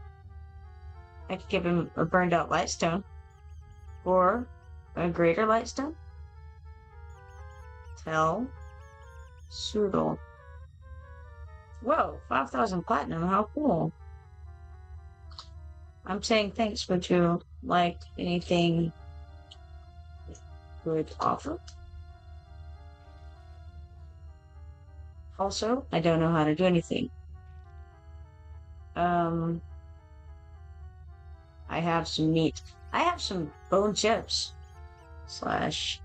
[SPEAKER 1] I could give him a burned out lightstone. Or a greater lightstone. Tell Soodle. Whoa, 5,000 platinum, how cool. I'm saying thanks, would you like anything good offer? Also, I don't know how to do anything. I have some meat. I have some bone chips. Slash.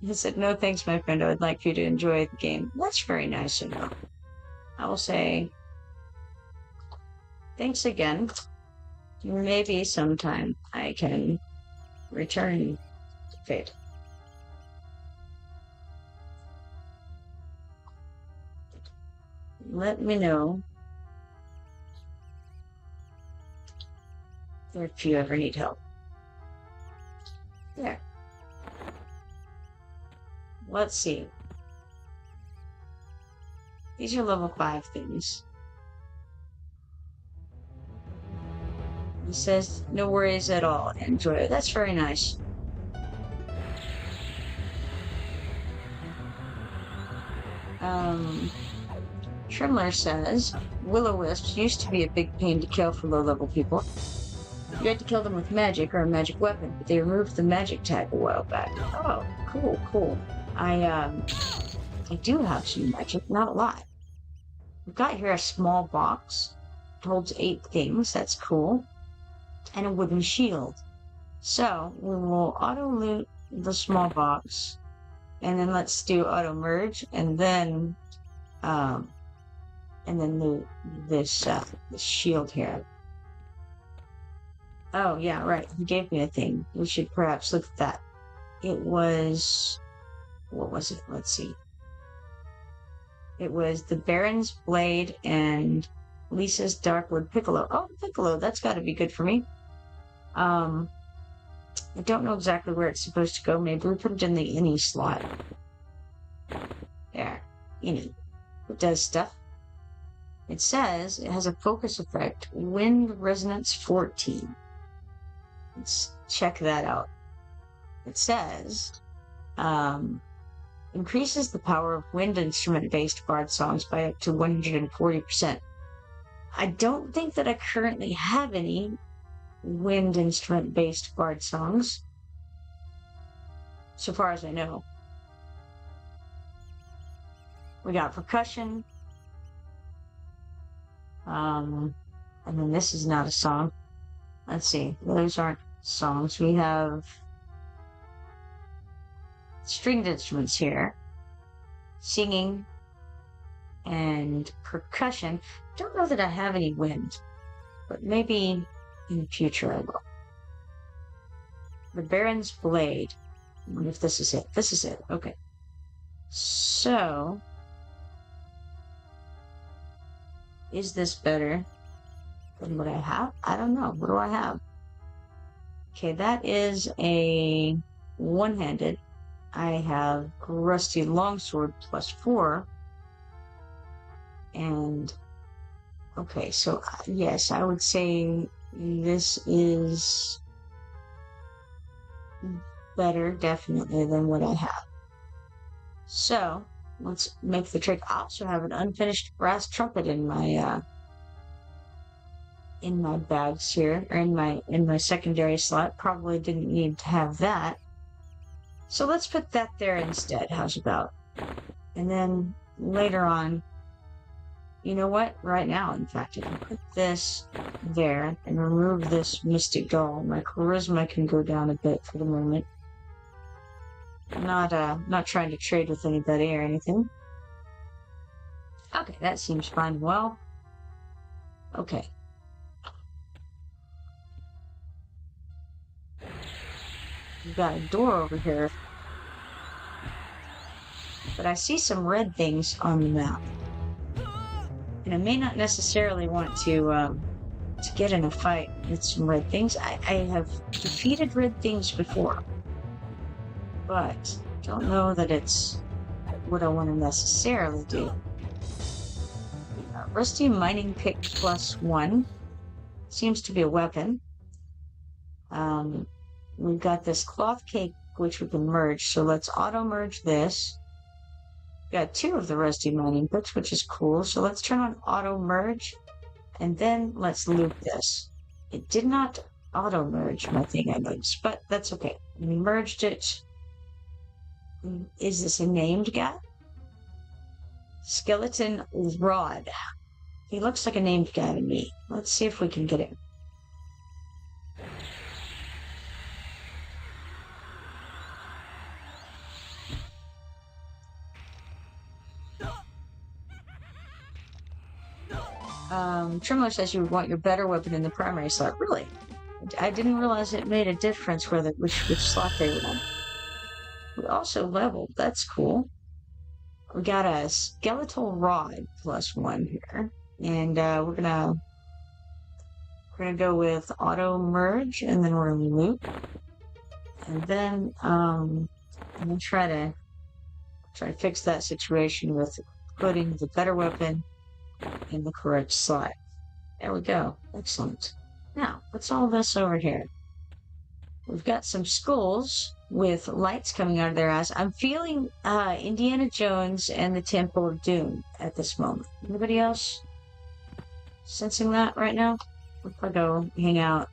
[SPEAKER 1] He said, no thanks, my friend. I would like you to enjoy the game. That's very nice of you. I will say, thanks again. Maybe sometime I can return to Fate. Let me know if you ever need help. There. Let's see. These are level 5 things. He says, no worries at all. Enjoy it. That's very nice. Trimler says, will-o-wisps used to be a big pain to kill for low-level people. You had to kill them with magic or a magic weapon, but they removed the magic tag a while back. Oh, cool, cool. I do have some magic, not a lot. We've got here a small box. It holds 8 things. That's cool. And a wooden shield. So we will auto loot the small box, and then let's do auto merge, and then loot this shield here. Oh yeah, right. He gave me a thing. We should perhaps look at that. It was, what was it? Let's see. It was the Baron's Blade and Lisa's Darkwood Piccolo. Oh, Piccolo, that's got to be good for me. I don't know exactly where it's supposed to go. Maybe we put it in the any slot. There. Any. It does stuff. It says it has a focus effect. Wind Resonance 14. Let's check that out. It says, increases the power of wind instrument-based bard songs by up to 140%. I don't think that I currently have any wind instrument-based bard songs, so far as I know. We got percussion. And then this is not a song. Let's see. Those aren't songs. We have stringed instruments here. Singing and percussion. Don't know that I have any wind, but maybe in the future I will. The Baron's Blade. I wonder if this is it. This is it. Okay. So, is this better than what I have? I don't know. What do I have? Okay, that is a one-handed. I have Rusty Longsword +4. And, okay, so yes, I would say this is better, definitely, than what I have. So, let's make the trick. I also have an unfinished brass trumpet in my bags here, or in my secondary slot. Probably didn't need to have that. So let's put that there instead. How's about? And then later on, you know what? Right now, in fact, I can put this there and remove this Mystic Doll. My charisma can go down a bit for the moment. Not trying to trade with anybody or anything. Okay, that seems fine. Well, okay. We've got a door over here. But I see some red things on the map. And I may not necessarily want to get in a fight with some red things. I have defeated red things before. But don't know that it's what I want to necessarily do. Rusty Mining Pick +1 seems to be a weapon. We've got this cloth cake which we can merge, so let's auto merge this. We've got 2 of the Rusty Mining Picks, which is cool, so let's turn on auto merge, and then let's loop this. It did not auto merge my thing, I noticed, but that's okay. We merged it. Is this a named guy? Skeleton Rod. He looks like a named guy to me. Let's see if we can get him. Tremolo says you want your better weapon in the primary slot. Really? I didn't realize it made a difference whether which slot they were in. We also leveled. That's cool. We got a skeletal rod +1 here, and we're gonna go with auto merge, and then we're gonna loop, and then I'm gonna try to fix that situation with putting the better weapon in the correct slot. There we go. Excellent. Now, what's all this over here? We've got some skulls with lights coming out of their eyes. I'm feeling Indiana Jones and the Temple of Doom at this moment. Anybody else sensing that right now? If I go hang out.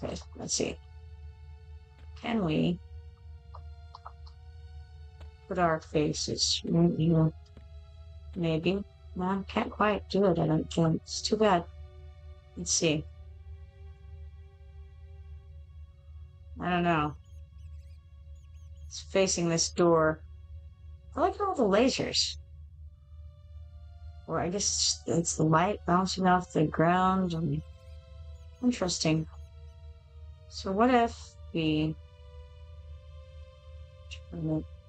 [SPEAKER 1] Okay, let's see. Can we put our faces? Maybe. No, can't quite do it, I don't think. It's too bad. Let's see. I don't know. It's facing this door. I like all the lasers. Or I guess it's the light bouncing off the ground. Interesting. So what if we...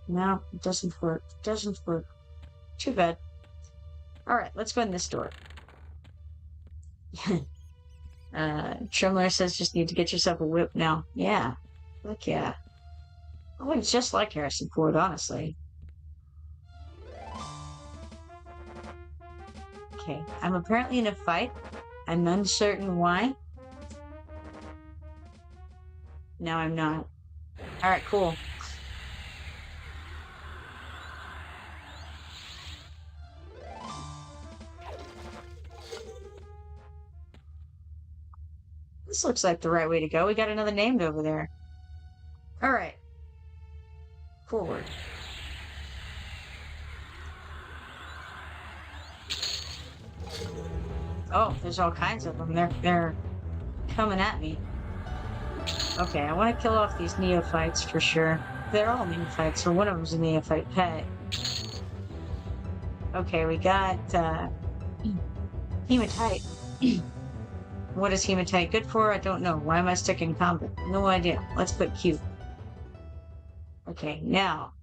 [SPEAKER 1] No, it doesn't work. It doesn't work. Too bad. Alright, let's go in this door. Trimler says just need to get yourself a whip now. Yeah. Look, yeah. Oh, it's just like Harrison Ford, honestly. Okay, I'm apparently in a fight. I'm uncertain why. No, I'm not. Alright, cool. This looks like the right way to go. We got another named over there. Alright. Forward. Oh, there's all kinds of them. They're coming at me. Okay, I want to kill off these neophytes for sure. They're all neophytes, so one of them's a neophyte pet. Okay, we got hematite. What is hematite good for? I don't know. Why am I stuck in combat? No idea. Let's put Q. Okay, now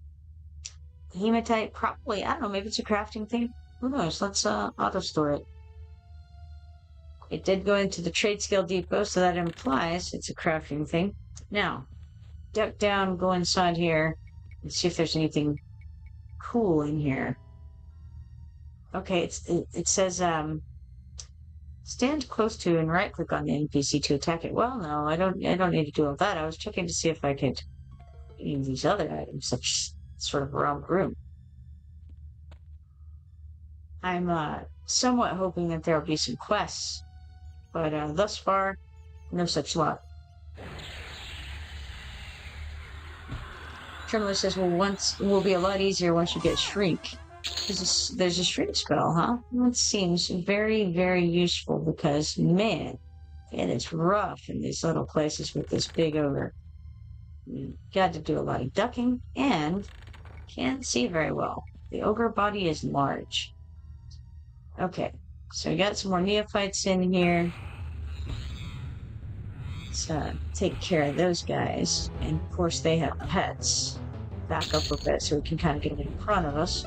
[SPEAKER 1] hematite probably, I don't know, maybe it's a crafting thing. Who knows? Let's auto store it. It did go into the trade skill depot, so that implies it's a crafting thing. Now, duck down, go inside here, and see if there's anything cool in here. Okay, it says stand close to and right click on the NPC to attack it. Well, no, I don't need to do all that. I was checking to see if I could use these other items, such sort of around the room. I'm somewhat hoping that there'll be some quests, but thus far, no such luck. Tremolo says, well, once it will be a lot easier once you get shrink. There's a shrink spell, huh? That seems very, very useful because, man, it's rough in these little places with this big ogre. You got to do a lot of ducking and can't see very well. The ogre body is large. Okay, so we got some more neophytes in here. Let's take care of those guys. And of course they have pets. Back up a bit so we can kind of get them in front of us.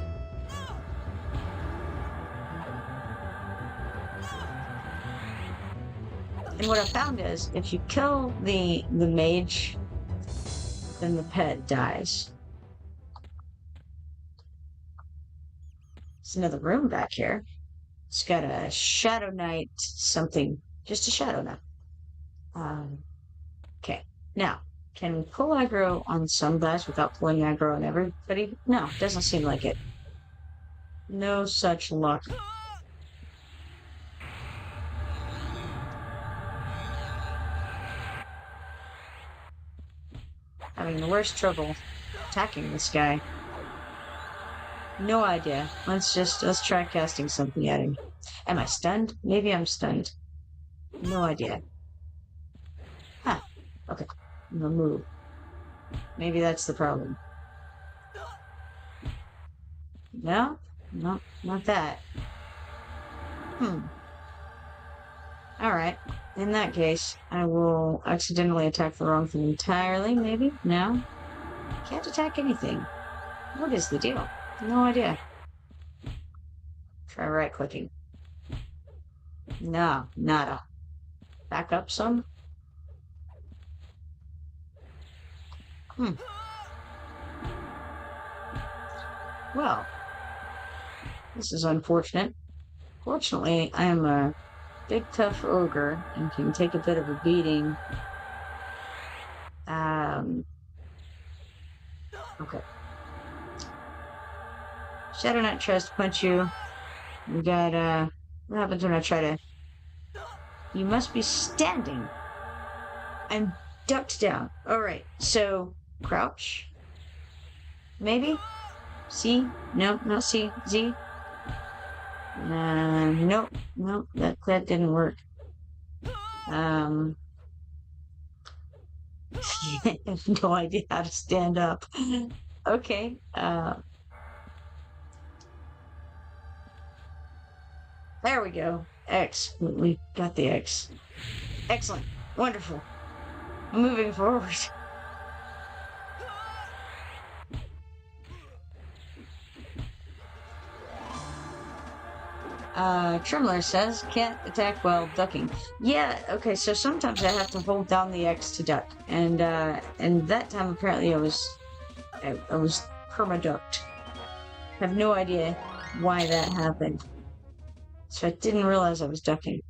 [SPEAKER 1] And what I found is, if you kill the mage, then the pet dies. There's another room back here. It's got a Shadow Knight something. Just a Shadow Knight. Okay. Now, can we pull aggro on some guys without pulling aggro on everybody? No, doesn't seem like it. No such luck. Having the worst trouble attacking this guy. No idea. Let's try casting something at him. Am I stunned? Maybe I'm stunned. No idea. Ah, okay. I'm gonna move. Maybe that's the problem. No? No, not that. Alright. In that case, I will accidentally attack the wrong thing entirely, maybe? No? Can't attack anything. What is the deal? No idea. Try right-clicking. No, nada. Back up some? Well, this is unfortunate. Fortunately, I am a big tough ogre and can take a bit of a beating. Okay. Shadow Knight tries to punch you. We got, what happens when I try to... You must be standing. I'm ducked down. Alright, so, crouch. Maybe? C? No, not C. Z? Nope, nope, that didn't work. I have no idea how to stand up. Okay, there we go. X. We got the X. Excellent. Wonderful. Moving forward. Tremler says, can't attack while ducking. Yeah, okay, so sometimes I have to hold down the X to duck. And that time apparently I was permaducked. I have no idea why that happened. So I didn't realize I was ducking.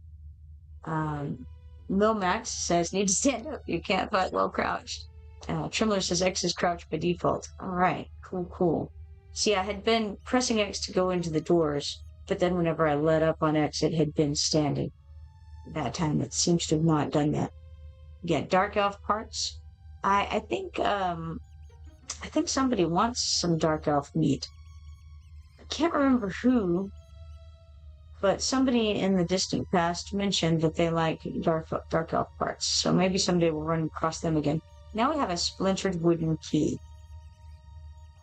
[SPEAKER 1] Milmax says, need to stand up. You can't fight while crouched. Tremler says X is crouched by default. Alright, cool. See, I had been pressing X to go into the doors, but then whenever I let up on X, it had been standing. That time it seems to have not done that. Yeah, Dark Elf parts. I think somebody wants some Dark Elf meat. I can't remember who, but somebody in the distant past mentioned that they like Dark Elf parts, so maybe someday we'll run across them again. Now we have a splintered wooden key.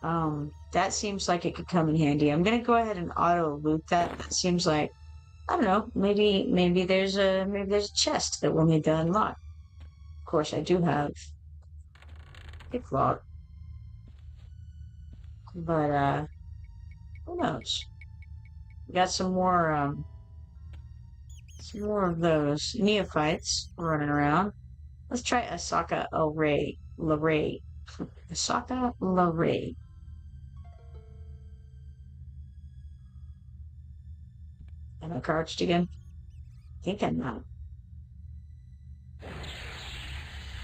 [SPEAKER 1] That seems like it could come in handy. I'm gonna go ahead and auto loot that. That seems like, I don't know, maybe there's a chest that we'll need to unlock. Of course, I do have picklock, but who knows? We got some more of those neophytes running around. Let's try Asaka Laray. Asaka Laray. Am I crouched again? I think I'm not.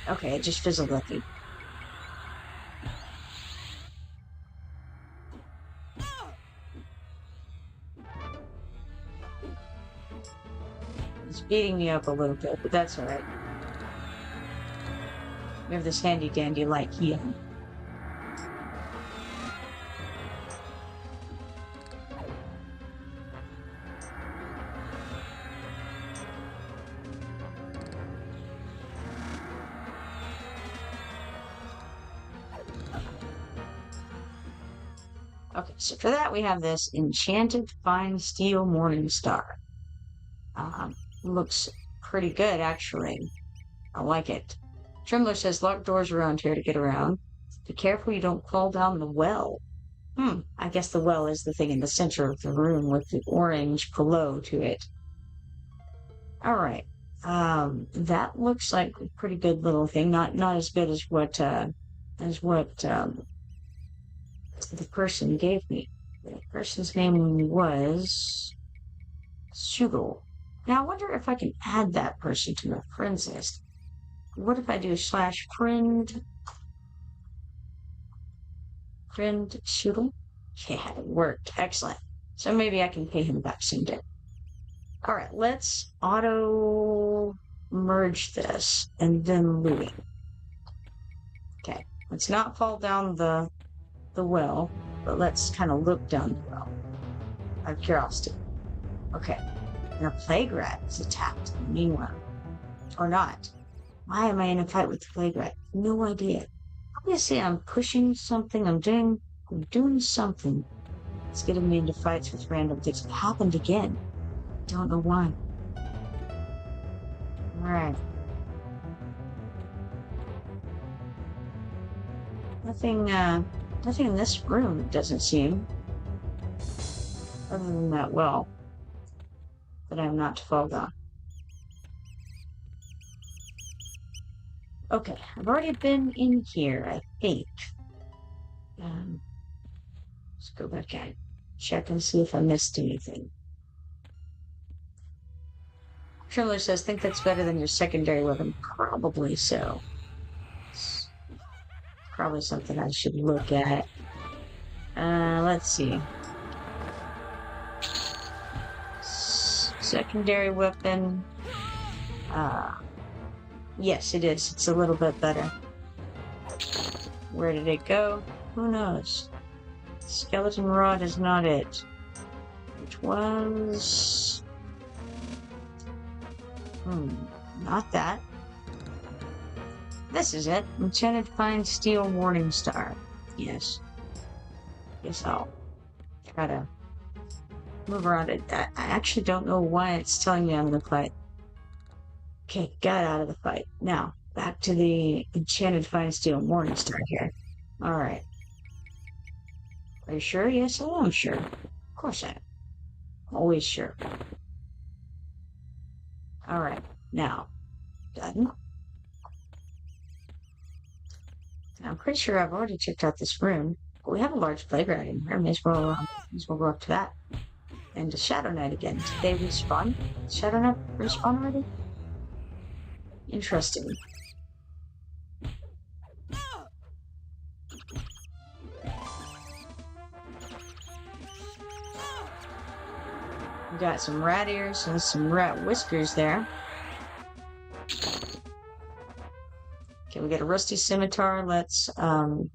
[SPEAKER 1] Okay, it just fizzled lucky. It's beating me up a little bit, but that's alright. We have this handy dandy light here. Okay, so for that we have this Enchanted Fine Steel Morning Star. Looks pretty good, actually. I like it. Trembler says locked doors around here to get around. Be careful you don't fall down the well. I guess the well is the thing in the center of the room with the orange below to it. Alright. That looks like a pretty good little thing. Not as good as what the person gave me. The person's name was Sugal. Now I wonder if I can add that person to my friends list. What if I do /friend Sugal? Yeah, it worked. Excellent. So maybe I can pay him back someday. Alright, let's auto merge this and then loot. Okay, let's not fall down the well, but let's kind of look down the well out of curiosity. Okay, and a plague rat is attacked. Meanwhile, or not. Why am I in a fight with the plague rat? No idea. Obviously, I'm pushing something. I'm doing something. It's getting me into fights with random things. It happened again. Don't know why. Alright. Nothing in this room, it doesn't seem. Other than that well. That I'm not to fall down. Okay, I've already been in here, I think. Let's go back and check and see if I missed anything. Tremler says, think that's better than your secondary weapon. Probably so. It's probably something I should look at. Let's see. Secondary weapon. Yes, it is. It's a little bit better. Where did it go? Who knows? Skeleton rod is not it. which was... not that. This is it. Enchanted Fine Steel Morning Star. Yes. Guess I'll try to move around it. I actually don't know why it's telling me I'm in the fight. Okay, got out of the fight. Now, back to the Enchanted Fine Steel Morning Star here. Alright. Are you sure? Yes, I am sure. Of course I am. Always sure. Alright, now. Done. I'm pretty sure I've already checked out this room. But we have a large playground in here. May as well go up to that. And the Shadow Knight again. Did they respawn? Shadow Knight respawn already? Interesting. We got some rat ears and some rat whiskers there. Okay, we got a rusty scimitar. Let's auto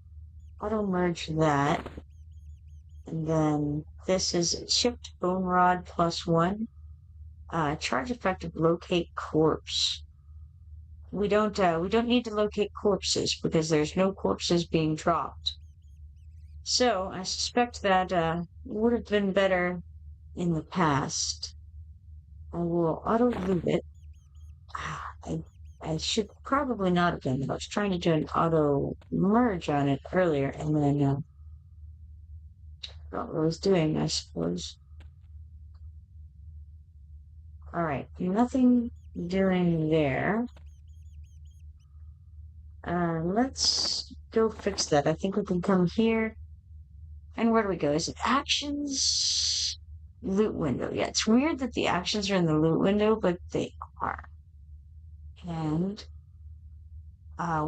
[SPEAKER 1] merge that. And then this is chipped bone rod +1. Charge effective locate corpse. We don't need to locate corpses because there's no corpses being dropped. So I suspect that would have been better in the past. I will auto loot it. I should probably not have done that. I was trying to do an auto merge on it earlier, and then forgot what I was doing, I suppose. Alright, nothing doing there. Let's go fix that. I think we can come here. And where do we go? Is it actions? Loot window. Yeah, it's weird that the actions are in the loot window, but they are. And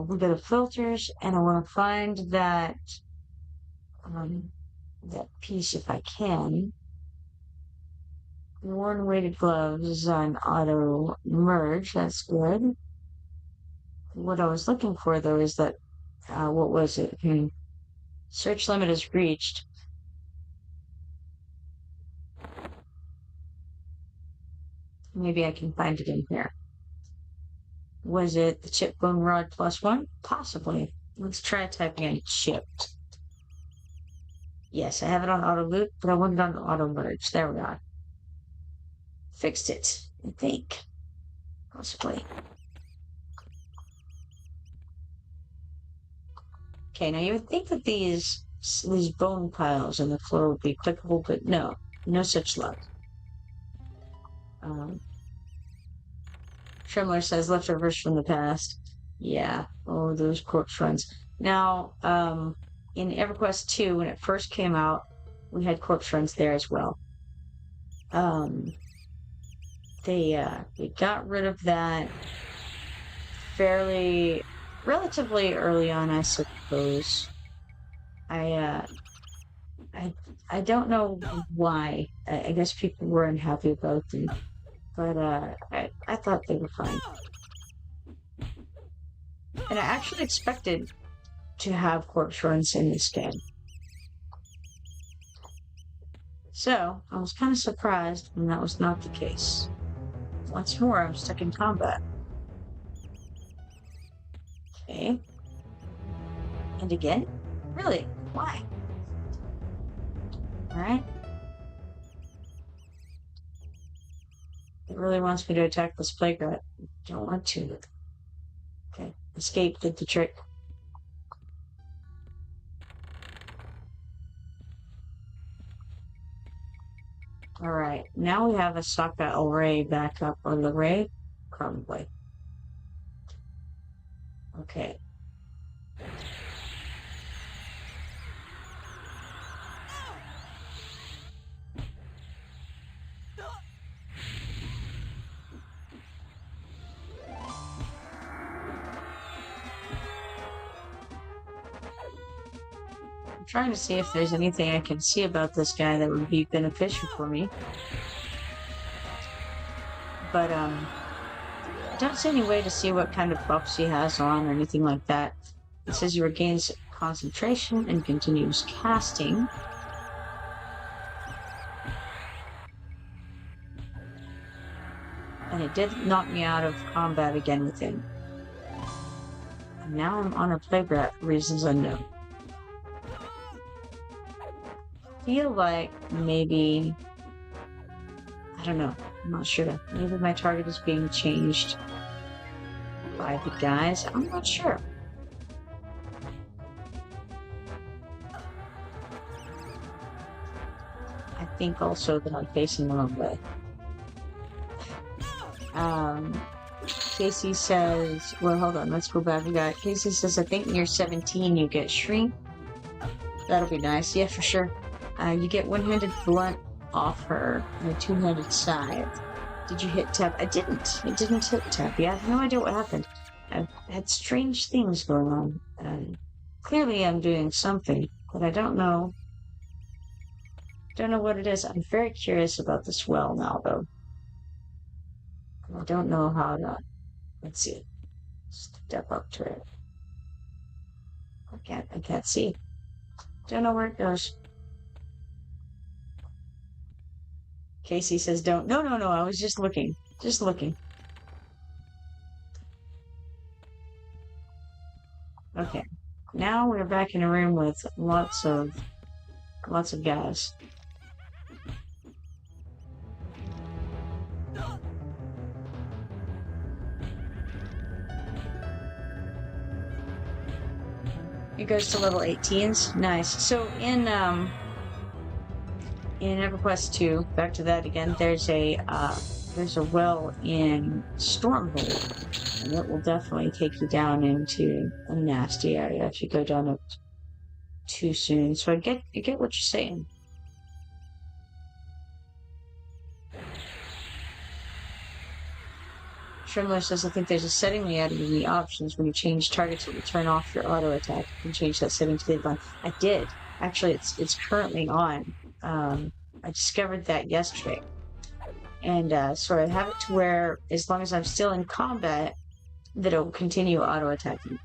[SPEAKER 1] we go to filters, and I want to find that that piece if I can. Worn weighted gloves is on auto merge. That's good. What I was looking for though is that what was it? Search limit is reached. Maybe I can find it in here. Was it the chip bone rod +1? Possibly. Let's try typing in chipped. Yes, I have it on auto loot, but I want it on auto merge. There we are. Fixed it, I think. Possibly. Okay, now you would think that these bone piles on the floor would be clickable, but no such luck. Tremler says leftovers from the past. Yeah, oh, those corpse runs. Now, in Everquest 2, when it first came out, we had corpse runs there as well. They got rid of that relatively early on, I suppose. I don't know why. I guess people were unhappy about them, but I thought they were fine. And I actually expected to have corpse runs in this game. So, I was kind of surprised when that was not the case. Once more, I'm stuck in combat. Okay. And again? Really? Why? Alright. It really wants me to attack this playground. I don't want to. Okay. Escape did the trick. Alright. Now we have a Sokka array backup on the raid? Probably. Okay. I'm trying to see if there's anything I can see about this guy that would be beneficial for me. But, I don't see any way to see what kind of buffs he has on or anything like that. It says he regains concentration and continues casting. did knock me out of combat again with him. And now I'm on a playground for reasons unknown. I feel like maybe, I don't know, I'm not sure. Maybe my target is being changed by the guys. I'm not sure. I think also that I'm facing the wrong way. Casey says, well, hold on, let's go back. We got Casey says, I think near 17 you get shrink. That'll be nice. Yeah, for sure. You get one-handed blunt off her and a two-handed scythe. Did you hit tab? I didn't. It didn't hit tab. Yeah, I have no idea what happened. I've had strange things going on. Clearly I'm doing something, but I don't know. Don't know what it is. I'm very curious about this well now, though. I don't know how to... Let's see. Step up to it. I can't see. Don't know where it goes. Casey says don't. No, I was just looking. Just looking. Okay. Now we're back in a room with lots of guys. It goes to level 18s. Nice. So in Everquest 2, back to that again, there's a well in Stormhold, and it will definitely take you down into a nasty area if you go down it too soon. So I get what you're saying. Shrimler says, I think there's a setting we added in the options. When you change targets, it will turn off your auto attack. You can change that setting to the advanced. I did. Actually, it's currently on. I discovered that yesterday. And so I have it to where, as long as I'm still in combat, that it will continue auto attacking.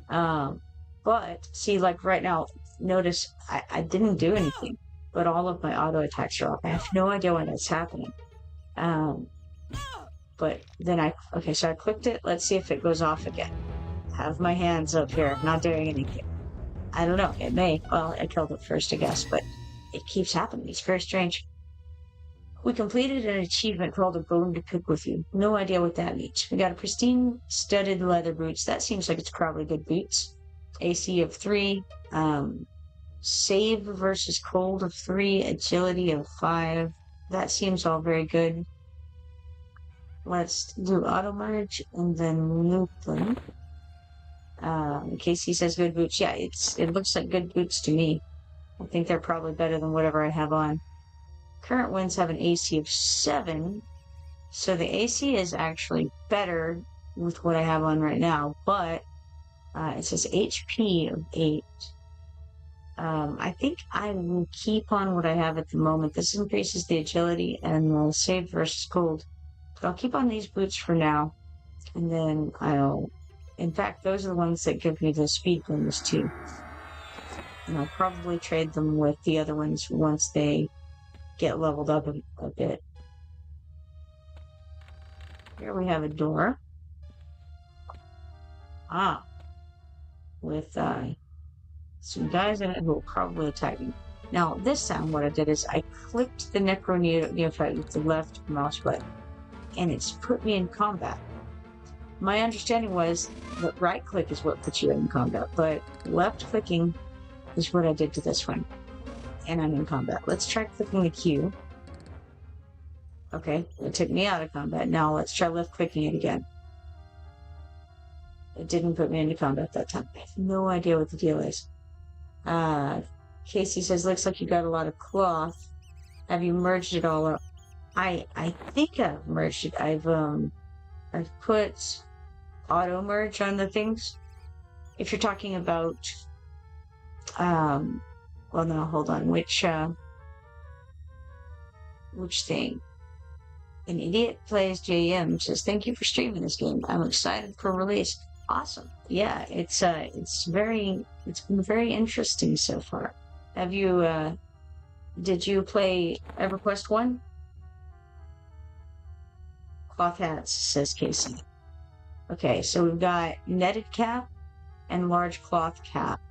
[SPEAKER 1] But, see, like right now, notice I didn't do anything, but all of my auto attacks are off. I have no idea why that's happening. But then so I clicked it. Let's see if it goes off again. Have my hands up here, not doing anything. I don't know, it may. Well, I killed it first, I guess, but it keeps happening. It's very strange. We completed an achievement called a bone to pick with you. No idea what that means. We got a pristine studded leather boots. That seems like it's probably good boots. AC of 3. Save versus cold of 3. Agility of 5. That seems all very good. Let's do auto merge and then loop them. Casey says good boots. Yeah, it looks like good boots to me. I think they're probably better than whatever I have on. Current winds have an AC of 7, so the AC is actually better with what I have on right now, but it says HP of 8. I think I will keep on what I have at the moment. This increases the agility and the save versus cold. But I'll keep on these boots for now, and then in fact, those are the ones that give me the speed bonus too. And I'll probably trade them with the other ones once they get leveled up a bit. Here we have a door. With some guys in it who will probably attack me. Now, this time what I did is I clicked the Necro Neophyte with the left mouse button, and it's put me in combat. My understanding was that right click is what puts you in combat, but left clicking is what I did to this one. And I'm in combat. Let's try clicking the Q. Okay, it took me out of combat. Now let's try left clicking it again. It didn't put me into combat that time. I have no idea what the deal is. Casey says, looks like you got a lot of cloth. Have you merged it all up? I think I've merged it. I've put auto merge on the things. If you're talking about well, no, hold on. Which thing? An idiot plays JM says, thank you for streaming this game. I'm excited for release. Awesome. Yeah, it's been very interesting so far. Have you did you play EverQuest 1? cloth hats, says Casey. Okay, so we've got netted cap and large cloth cap.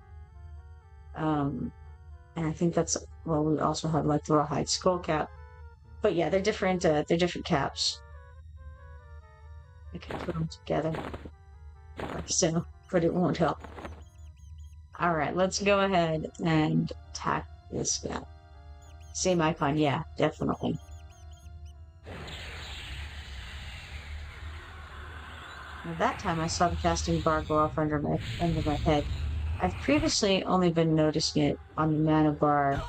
[SPEAKER 1] And I think that's, well, we also have like the rawhide skull cap. But yeah, they're different caps. I can put them together like so, but it won't help. Alright, let's go ahead and attack this guy. Same icon, yeah, definitely. Now that time I saw the casting bar go off under my head. I've previously only been noticing it on the mana bar,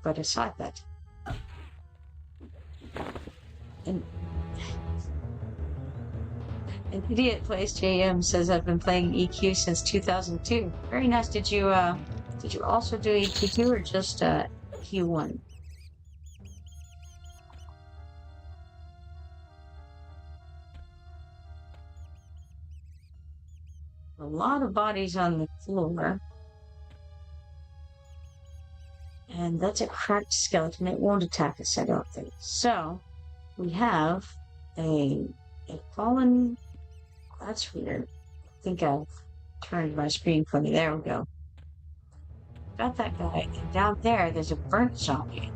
[SPEAKER 1] but I saw it that time. And an idiot plays JM says I've been playing EQ since 2002. Very nice. Did you also do EQ2 or just Q1? A lot of bodies on the floor. And that's a cracked skeleton. It won't attack us, I don't think. So, we have a fallen... That's weird. I think I've turned my screen funny. There we go. Got that guy. And down there, there's a burnt zombie.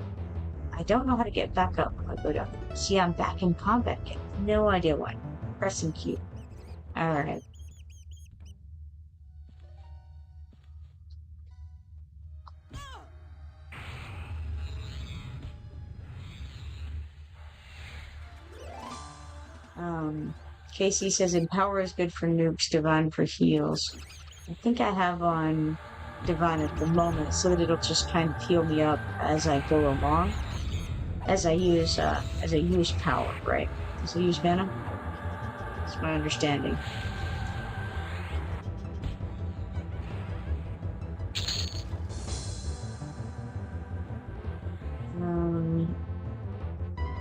[SPEAKER 1] I don't know how to get back up if I go down. See, I'm back in combat again. No idea why. Pressing Q. Alright. Casey says Empower is good for nukes, Divine for heals. I think I have on Divine at the moment so that it'll just kind of heal me up as I go along. As I use power, right? As I use venom. That's my understanding.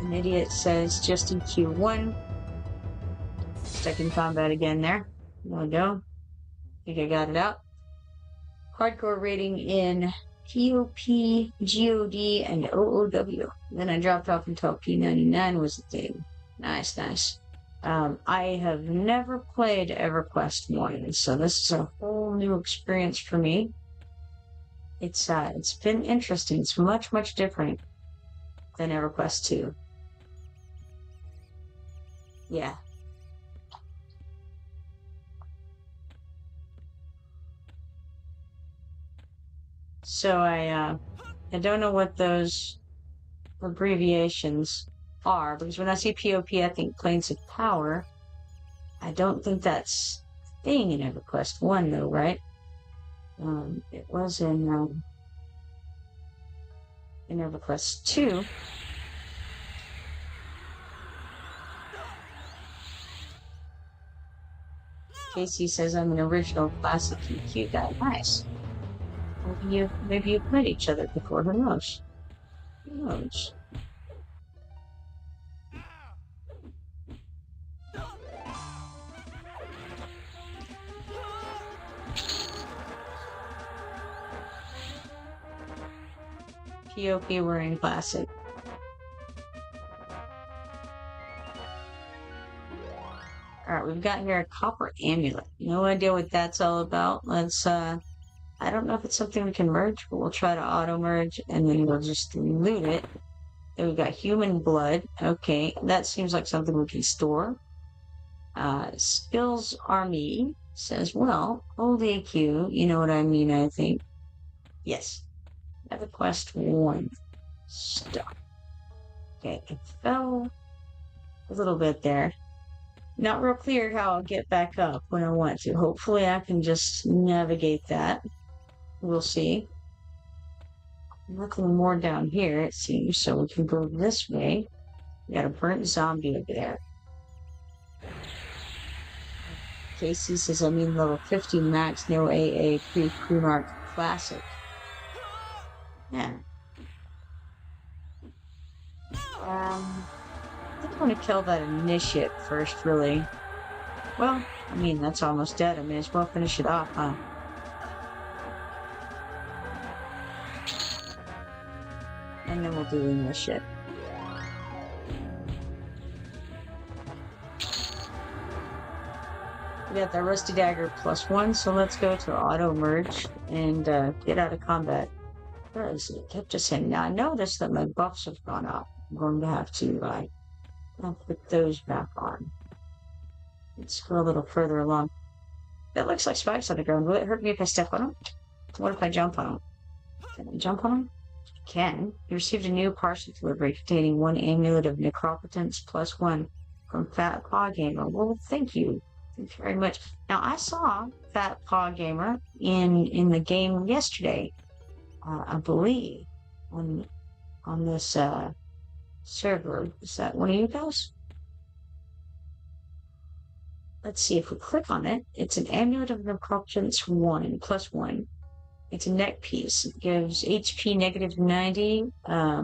[SPEAKER 1] An idiot says just in Q1. Stuck in combat again there. There we go. I think I got it out. Hardcore rating in POP, GOD, and OOW. Then I dropped off until P99 was the thing. Nice, nice. I have never played Everquest 1, so this is a whole new experience for me. It's been interesting. It's much, much different than Everquest 2. Yeah. So I don't know what those abbreviations are, because when I see POP, I think Planes of Power. I don't think that's a thing in EverQuest 1, though, right? It was in EverQuest 2. Casey says I'm an original classic EQ guy. Nice. Maybe you've met each other before. Who knows? Who knows? POP wearing classic. Alright, we've got here a copper amulet. No idea what that's all about. Let's, I don't know if it's something we can merge, but we'll try to auto-merge, and then we'll just loot it. Then we've got human blood. Okay, that seems like something we can store. Skills Army says, well, hold AQ. You know what I mean, I think. Yes. EverQuest 1. Stuff. Okay, it fell a little bit there. Not real clear how I'll get back up when I want to. Hopefully I can just navigate that. We'll see. Nothing more down here, it seems, so we can go this way. We got a burnt zombie over there. Casey says, I mean level 50 max, no AA, pre-Kunark classic. Yeah. I think I want to kill that initiate first, really. Well, I mean, that's almost dead. I may as well finish it off, huh? And then we'll do initiate. We got that Rusty Dagger +1, so let's go to Auto Merge and get out of combat. Where is it? Kept us in. Now I noticed that my buffs have gone up. I'm going to have to put those back on. Let's go a little further along. That looks like spikes on the ground. Will it hurt me if I step on them? What if I jump on them? Can I jump on them? I can. You received a new parcel delivery containing 1 amulet of necropotence +1 from Fat Paw Gamer. Well, thank you. Thank you very much. Now, I saw Fat Paw Gamer in the game yesterday, I believe, on this server. Is that one of you guys? Let's see if we click on it. It's an amulet of necropotence +1. It's a neck piece. It gives HP -90,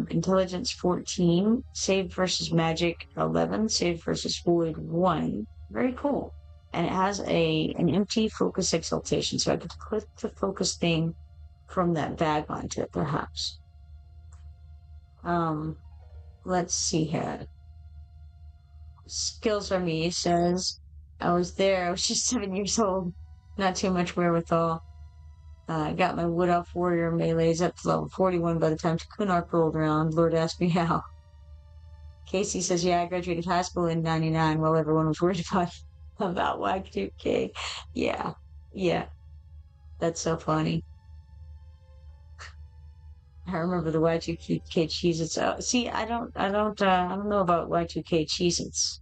[SPEAKER 1] intelligence 14, save versus magic 11, save versus void 1. Very cool. And it has an empty focus exaltation, so I could click the focus thing from that bag onto it, perhaps. Let's see here. Skills Army says, I was there. I was just 7 years old. Not too much wherewithal. I got my Wood Elf Warrior melees up to level 41 by the time Kunark rolled around. Lord asked me how. Casey says, yeah, I graduated high school in 99 while everyone was worried about Y2K. Yeah. That's so funny. I remember the Y2K Cheez-Its. See, I don't know about Y2K Cheez-Its.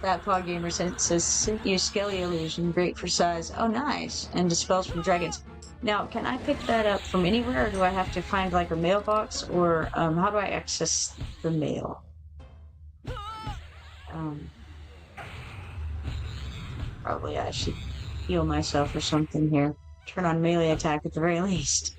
[SPEAKER 1] That Paw Gamer says, use Skelly Illusion, great for size. Oh, nice. And dispels from dragons. Now, can I pick that up from anywhere, or do I have to find, like, a mailbox, or how do I access the mail? Probably I should heal myself or something here. Turn on melee attack at the very least.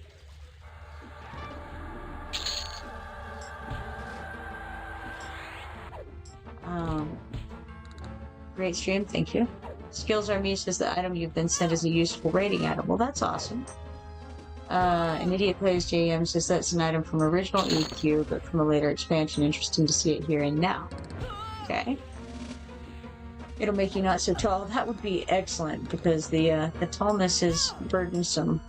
[SPEAKER 1] Great stream, thank you. Skills Army says the item you've been sent is a useful rating item. Well, that's awesome. An Idiot Plays JM says that's an item from original EQ, but from a later expansion. Interesting to see it here and now. Okay. It'll make you not so tall. That would be excellent, because the tallness is burdensome.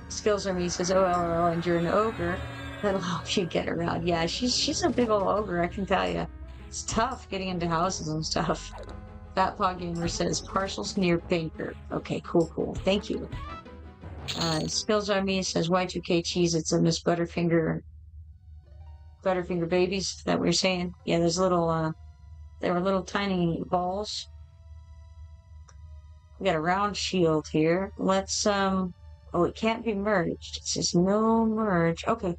[SPEAKER 1] Skills Army says, oh, and you're an ogre. That'll help you get around. Yeah, she's a big old ogre, I can tell you. It's tough getting into houses and stuff. Fat Paw Gamer says, parcels near Banker. Okay, cool. Thank you. Skills Army says, Y2K Cheez-Its and Miss Butterfinger babies. Is that what you're saying? Yeah, there's little, they were little tiny balls. We got a round shield here. Let's, oh, it can't be merged. It says no merge. Okay.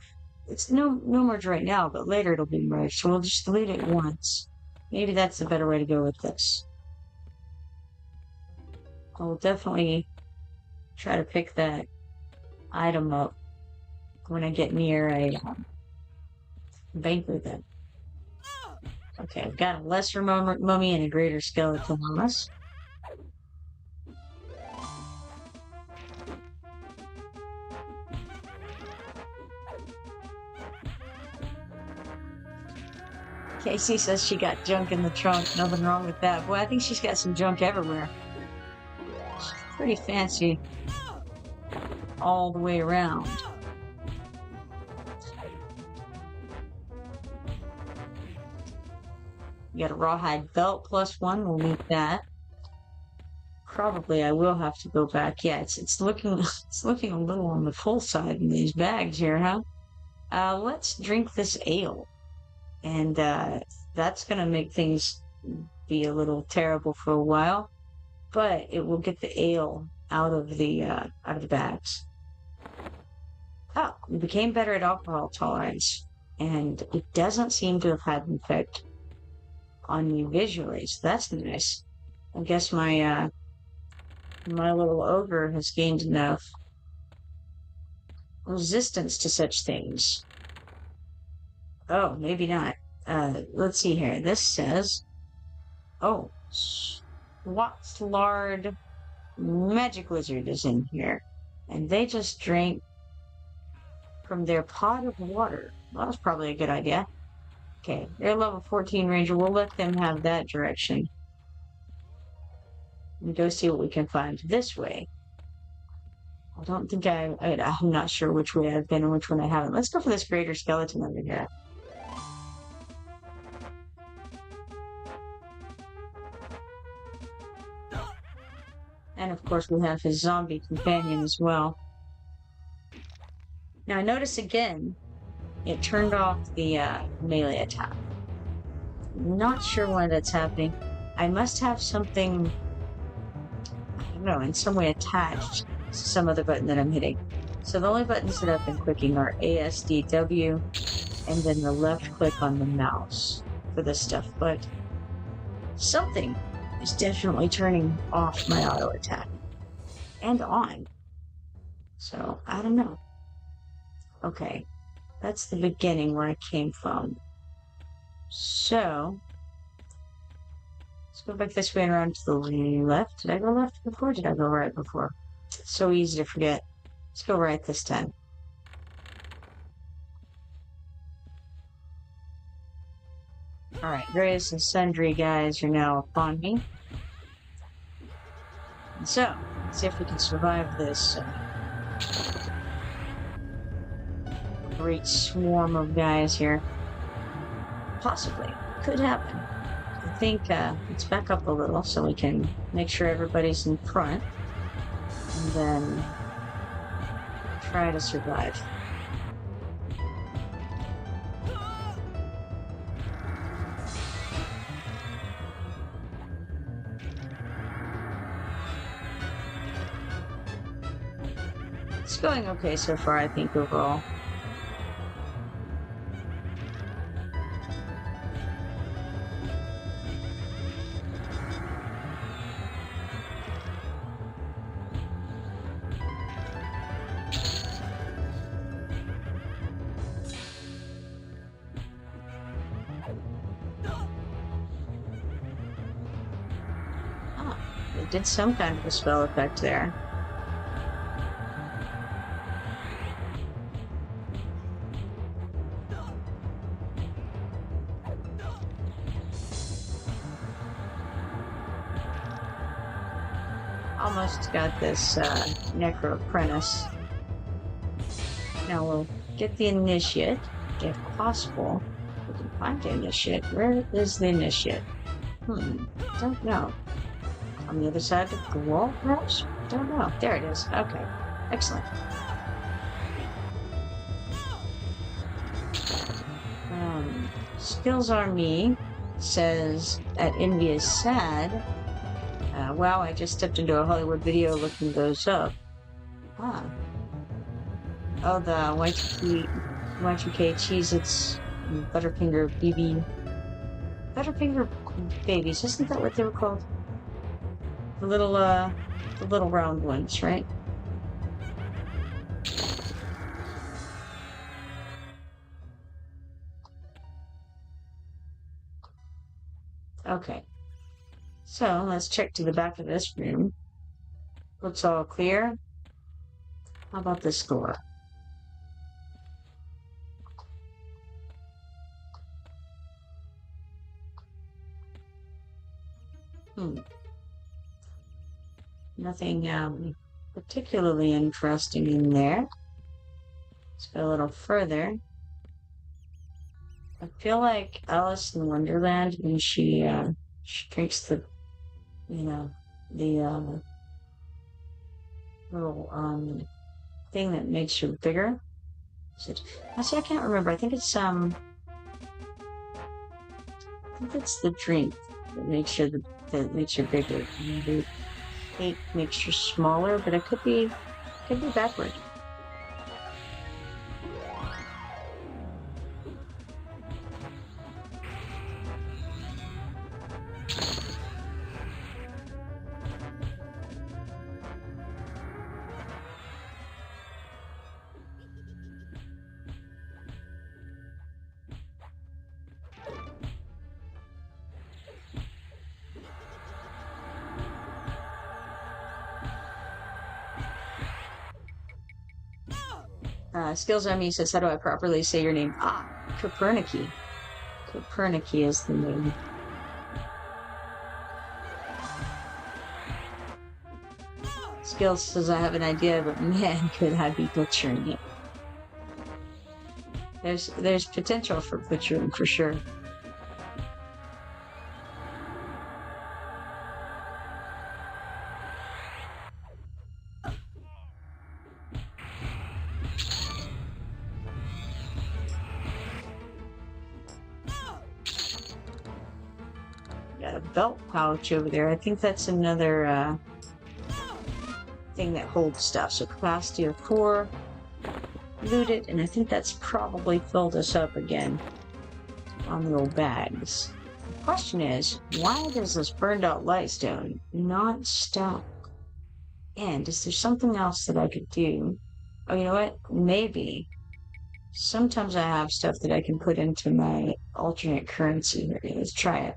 [SPEAKER 1] It's no merge right now, but later it'll be merged, so we'll just delete it once. Maybe that's the better way to go with this. I'll definitely try to pick that item up when I get near a banker then. Okay, I've got a lesser mummy and a greater skeleton on us. Casey says she got junk in the trunk. Nothing wrong with that. Boy, I think she's got some junk everywhere. She's pretty fancy all the way around. You got a rawhide belt +1. We'll need that. Probably I will have to go back. Yeah, it's looking a little on the full side in these bags here, huh? Let's drink this ale. And that's going to make things be a little terrible for a while, but it will get the ale out of the bags. Oh, we became better at alcohol tolerance, and it doesn't seem to have had an effect on me visually, so that's nice. I guess my little ogre has gained enough resistance to such things. Oh, maybe not. Let's see here. This says, oh, Swatslard Magic Lizard is in here. And they just drank from their pot of water. Well, that was probably a good idea. Okay, they're level 14 ranger. We'll let them have that direction. And go see what we can find this way. I don't think I'm not sure which way I've been and which one I haven't. Let's go for this greater skeleton over here. And of course we have his zombie companion as well. Now I notice again, it turned off the melee attack. Not sure why that's happening. I must have something, I don't know, in some way attached to some other button that I'm hitting. So the only buttons that I've been clicking are ASDW and then the left click on the mouse for this stuff. But something is definitely turning off my auto attack and on. So I don't know. Okay, that's the beginning where I came from. So let's go back this way and around to the left. Did I go left before? Or did I go right before? It's so easy to forget. Let's go right this time. Alright, various and sundry guys are now upon me. And so, let's see if we can survive this great swarm of guys here. Possibly. Could happen. I think let's back up a little so we can make sure everybody's in front. And then try to survive. It's going okay so far, I think, overall. Oh, it did some kind of a spell effect there. Almost got this Necro Apprentice. Now we'll get the Initiate, if possible. We can find the Initiate. Where is the Initiate? Don't know. On the other side of the wall, perhaps? Don't know. There it is. Okay. Excellent. Skills on me says that envy is sad. Wow, I just stepped into a Hollywood video looking those up. Ah. Oh, the Y2K Cheez-Its Butterfinger BB. Butterfinger babies, isn't that what they were called? The little round ones, right? Okay. So, let's check to the back of this room. Looks all clear. How about this door? Nothing particularly interesting in there. Let's go a little further. I feel like Alice in Wonderland when she drinks the, the little thing that makes you bigger. Is it? Actually, I can't remember. I think it's the drink that makes you bigger. The cake makes you smaller, but it could be backward. Skills on me says, how do I properly say your name? Ah, Kipoerneke. Kipoerneke is the name. Skill says I have an idea, but man, could I be butchering it. There's potential for butchering for sure. Got a belt pouch over there. I think that's another thing that holds stuff. So capacity of 4, looted, and I think that's probably filled us up again on the old bags. The question is, why does this burned out lightstone not stop? And is there something else that I could do? Oh, you know what? Maybe. Sometimes I have stuff that I can put into my alternate currency. Here, let's try it.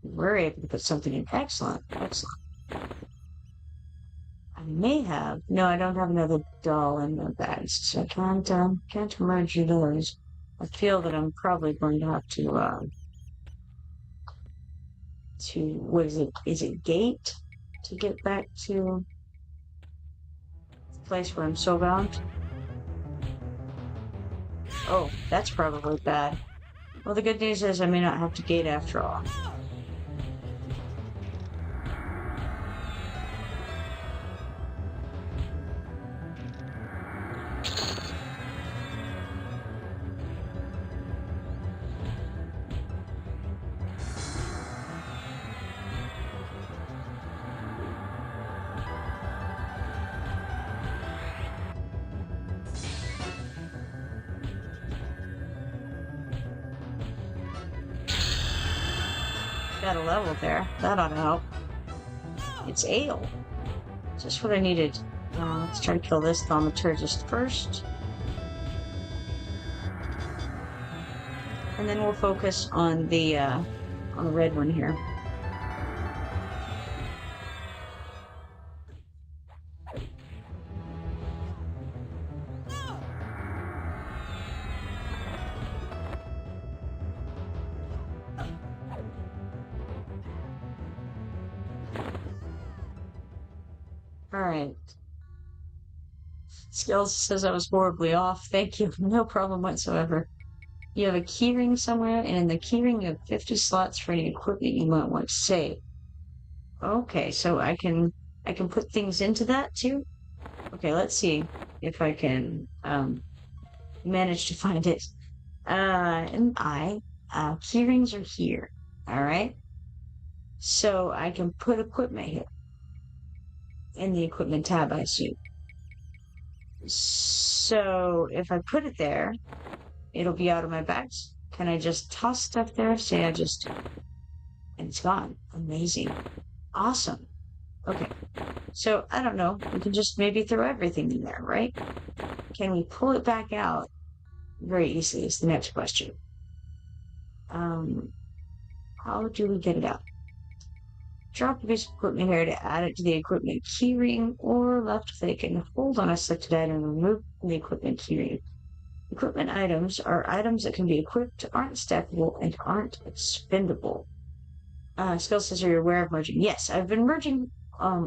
[SPEAKER 1] We're able to put something in. Excellent. Excellent. I may have. No, I don't have another doll in the bags, so I can't merge those. I feel that I'm probably going to have to what is it? Is it gate to get back to the place where I'm so bound? Oh, that's probably bad. Well, the good news is I may not have to gate after all. Got a level there. That ought to help. It's ale. Just what I needed. Let's try to kill this thaumaturgist first. And then we'll focus on the red one here. Alright. Skills says I was horribly off. Thank you. No problem whatsoever. You have a keyring somewhere, and in the keyring you have 50 slots for any equipment you might want to save. Okay, so I can put things into that too? Okay, let's see if I can manage to find it. Keyrings are here. Alright. So I can put equipment here. In the equipment tab, I assume. So if I put it there, it'll be out of my bags. Can I just toss stuff there? Say and it's gone. Amazing. Awesome. Okay. So I don't know. We can just maybe throw everything in there, right? Can we pull it back out very easily is the next question. How do we get it out? Drop a piece of equipment here to add it to the equipment keyring, or left click and hold on a selected item and remove the equipment keyring. Equipment items are items that can be equipped, aren't stackable, and aren't expendable. Skill says, are you aware of merging? Yes, I've been merging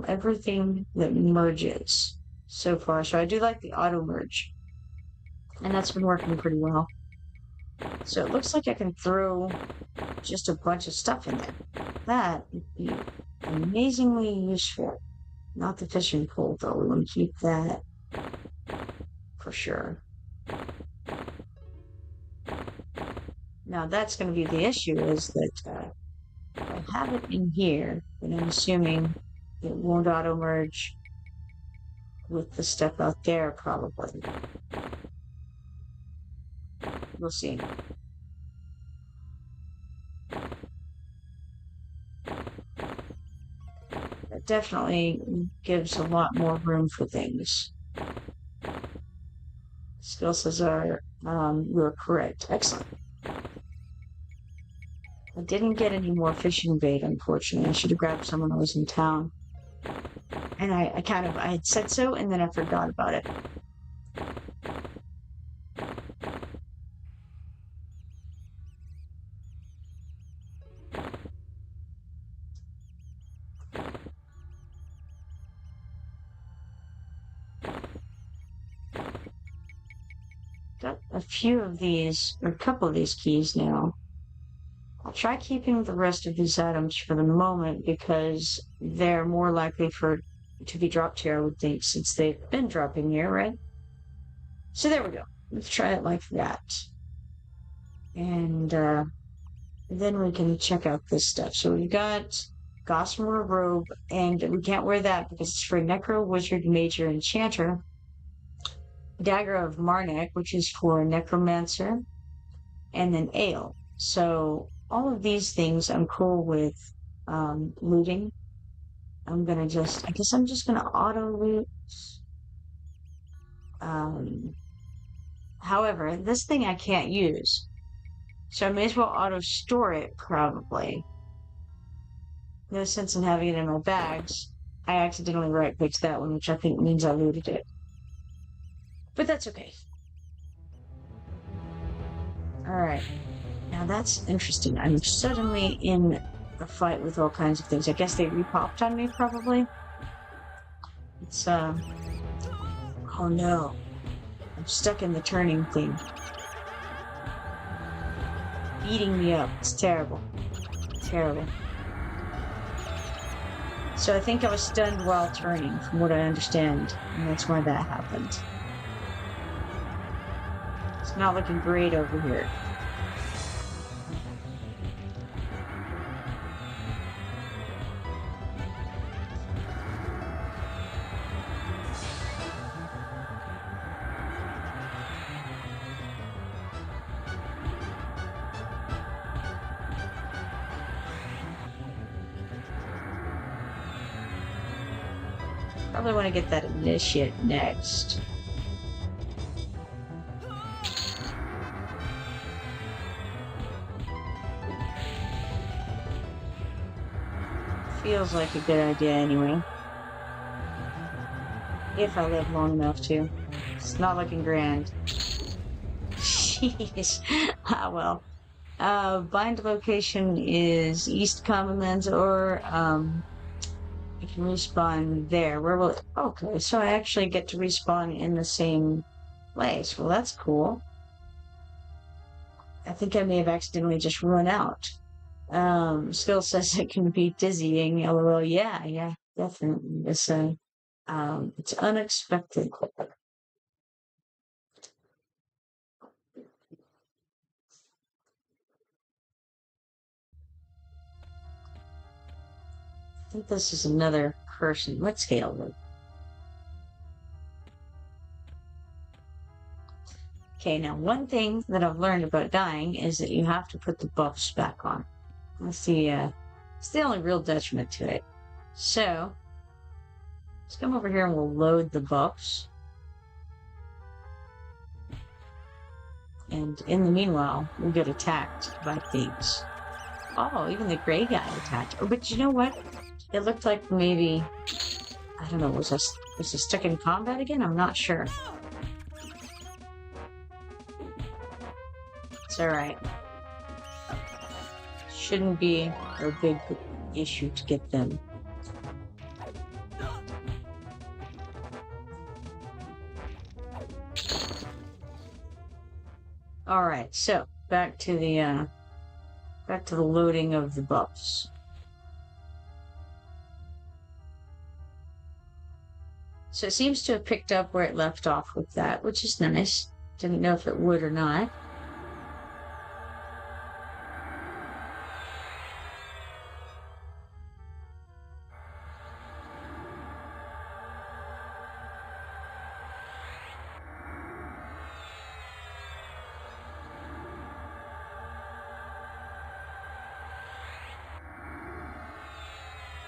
[SPEAKER 1] everything that merges so far, so I do like the auto merge. And that's been working pretty well. So it looks like I can throw just a bunch of stuff in there. That would be amazingly useful. Not the fishing pole, though. We want to keep that for sure. Now, that's going to be the issue, is that if I have it in here, then I'm assuming it won't auto-merge with the stuff out there, probably. We'll see. That definitely gives a lot more room for things. Skill says you're correct. Excellent. I didn't get any more fishing bait, unfortunately. I should have grabbed some when I was in town. And I had said so, and then I forgot about it. a few of these, or a couple of these keys now. I'll try keeping the rest of these items for the moment because they're more likely to be dropped here, I would think, since they've been dropping here, right? So there we go. Let's try it like that. And then we can check out this stuff. So we've got Gossamer Robe, and we can't wear that because it's for Necro Wizard Major Enchanter. Dagger of Marnek, which is for Necromancer, and then Ale. So all of these things I'm cool with looting. I guess I'm just gonna auto loot. However, this thing I can't use. So I may as well auto store it probably. No sense in having it in my bags. I accidentally right clicked that one, which I think means I looted it. But that's okay. Alright. Now that's interesting. I'm suddenly in a fight with all kinds of things. I guess they repopped on me, probably. It's, oh no. I'm stuck in the turning thing. Beating me up. It's terrible. Terrible. So I think I was stunned while turning, from what I understand. And that's why that happened. It's not looking great over here. Probably want to get that initiate next. Feels like a good idea anyway. If I live long enough to. It's not looking grand. Jeez. Ah, well. Bind location is East Commonlands, or, I can respawn there. Where will it? Okay, so I actually get to respawn in the same place. Well, that's cool. I think I may have accidentally just run out. Still says it can be dizzying. LOL. Yeah, definitely. It's unexpected. I think this is another person. What scale is it? Okay, now one thing that I've learned about dying is that you have to put the buffs back on. It's the only real detriment to it. So, let's come over here and we'll load the buffs. And in the meanwhile, we'll get attacked by things. Oh, even the gray guy attacked. Oh, but you know what? It looked like maybe, I don't know, was I stuck in combat again? I'm not sure. It's alright. Shouldn't be a big issue to get them. Alright, so back to the loading of the buffs. So it seems to have picked up where it left off with that, which is nice. Didn't know if it would or not.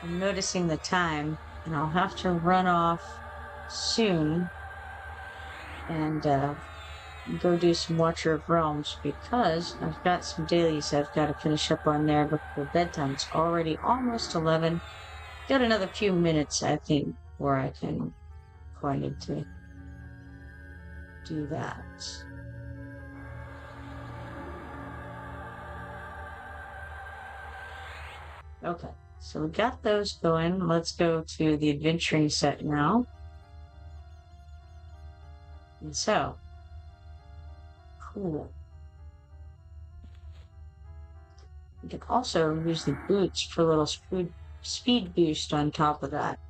[SPEAKER 1] I'm noticing the time, and I'll have to run off soon and go do some Watcher of Realms because I've got some dailies I've got to finish up on there before bedtime. It's already almost 11. Got another few minutes, I think, where I can need to do that. Okay. So we got those going. Let's go to the adventuring set now. And so, Cool. You can also use the boots for a little speed boost on top of that.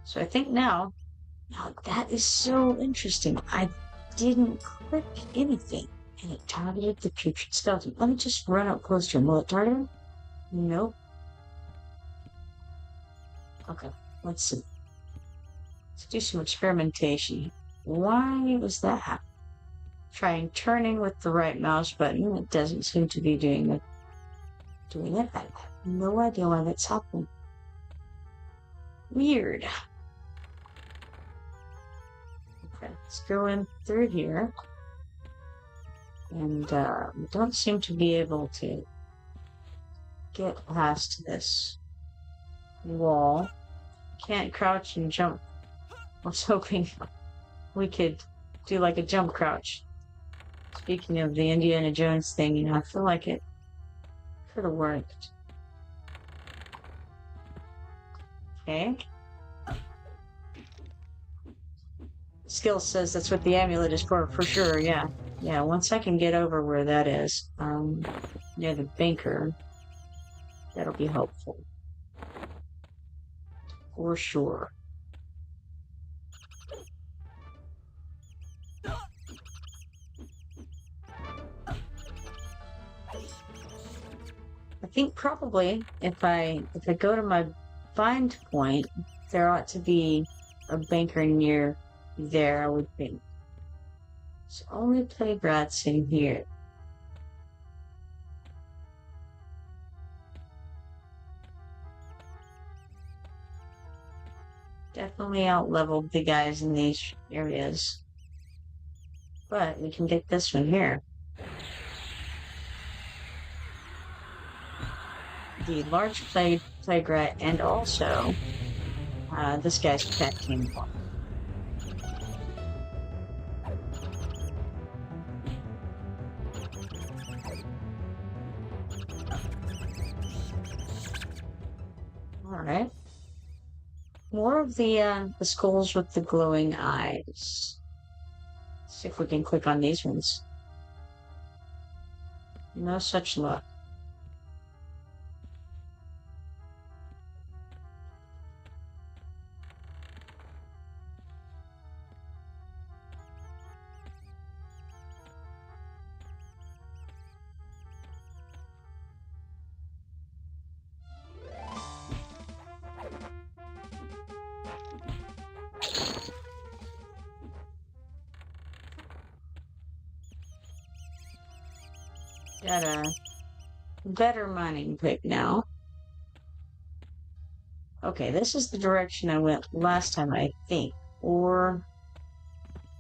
[SPEAKER 1] So I think now that is so interesting. I didn't click anything and it targeted the putrid skeleton. Let me just run up close to him. Will it target him? Nope. Okay, let's see. Let's do some experimentation. Why was that happening? Trying turning with the right mouse button. It doesn't seem to be doing it. I have no idea why that's happening. Weird. Okay, let's go in through here. And we don't seem to be able to get past this wall. Can't crouch and jump. I was hoping we could do like a jump crouch. Speaking of the Indiana Jones thing, you know, I feel like it could have worked. Okay. Skill says that's what the amulet is for sure, yeah. Yeah, once I can get over where that is, near the banker, that'll be helpful. For sure. I think probably if I go to my bind point, there ought to be a banker near there, I would think. So only play rats in here. Definitely out-leveled the guys in these areas. But we can get this one here. The large plague rat, and also this guy's pet came along. All right. More of the skulls with the glowing eyes. Let's see if we can click on these ones. No such luck. Got a better mining pick now. Okay, this is the direction I went last time, I think. Or,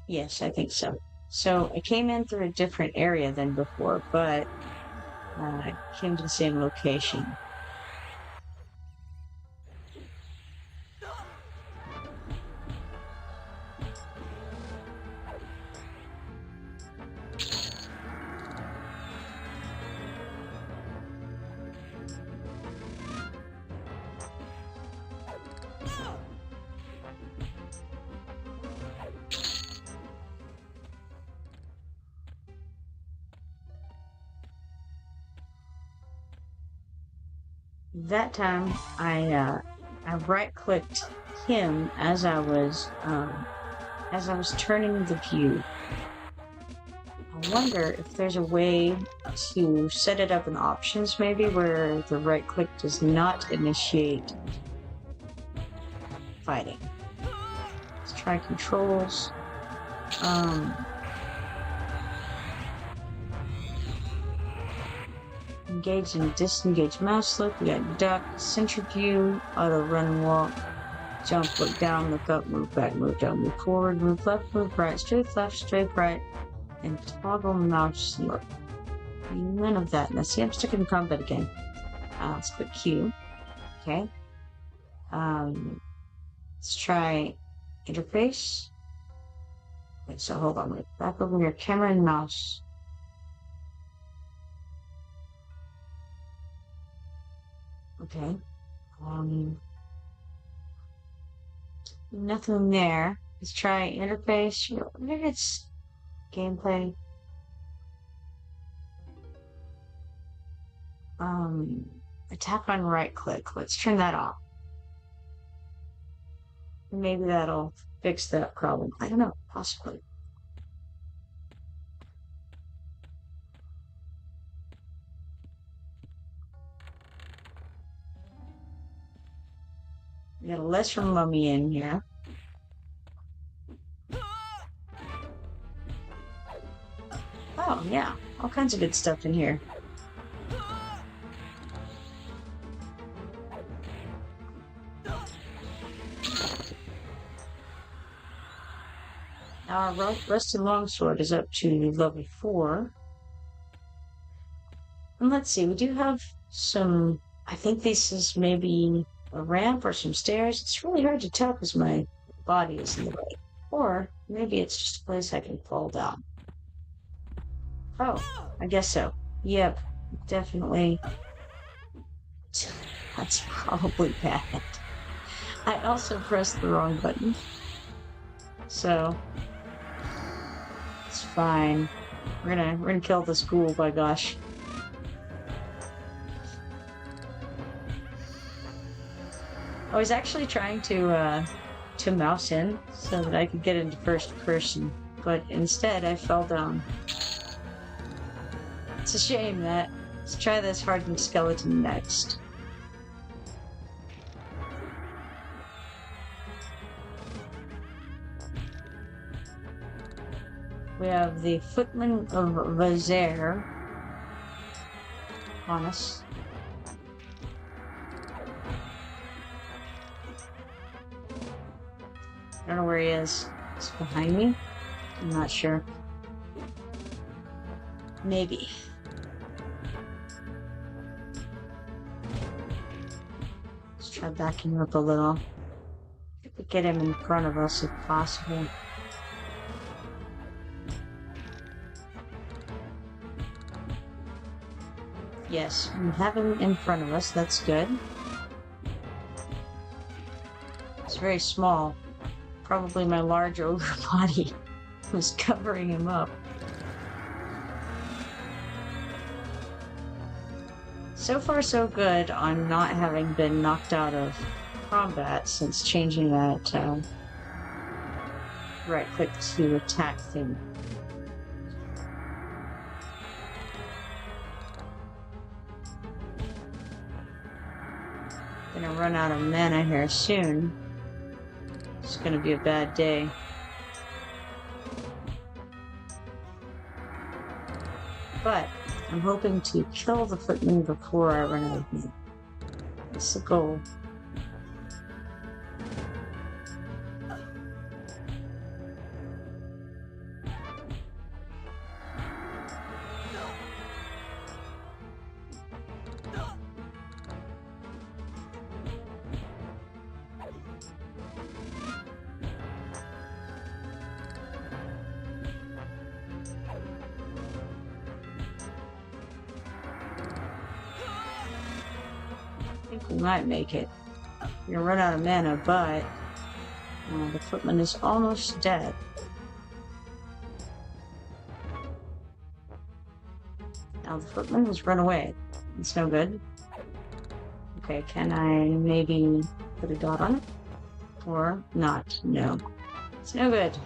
[SPEAKER 1] yes, I think so. So I came in through a different area than before, but I came to the same location. That time I right-clicked him as I was turning the view. I wonder if there's a way to set it up in options, maybe, where the right-click does not initiate fighting. Let's try controls. Engage and disengage mouse look. We got duck, centrifuge, auto run and walk, jump, look down, look up, move back, move down, move forward, move left, move right, straight left, straight right, and toggle mouse look. None of that. Now see, I'm stuck in combat again. Let's click Q. Okay. Let's try interface. Wait, so hold on. Wait. Back over here. Camera and mouse. Okay. Nothing there. Let's try interface. Maybe it's gameplay. Attack on right click. Let's turn that off. Maybe that'll fix that problem. I don't know, possibly. We got a lesser mummy in here. Oh, yeah. All kinds of good stuff in here. Our rusty longsword is up to level 4. And let's see, we do have some... I think this is maybe a ramp or some stairs. It's really hard to tell because my body is in the way. Or maybe it's just a place I can fall down. Oh, I guess so. Yep, definitely. That's probably bad. I also pressed the wrong button. So it's fine. We're gonna kill this ghoul, by gosh. I was actually trying to mouse in so that I could get into first person, but instead I fell down. It's a shame that. Let's try this hardened skeleton next. We have the Footman of Vazaire on us. I don't know where he is. He's behind me? I'm not sure. Maybe. Let's try backing up a little. Get him in front of us if possible. Yes, we have him in front of us. That's good. It's very small. Probably my large ogre body was covering him up. So far, so good on not having been knocked out of combat since changing that right click to attack thing. Gonna run out of mana here soon. It's gonna be a bad day. But I'm hoping to kill the footman before I run out of mana. That's the goal. I think we might make it. We're gonna run out of mana, but the footman is almost dead. Now the footman has run away. It's no good. Okay, can I maybe put a dot on it? Or not? No. It's no good.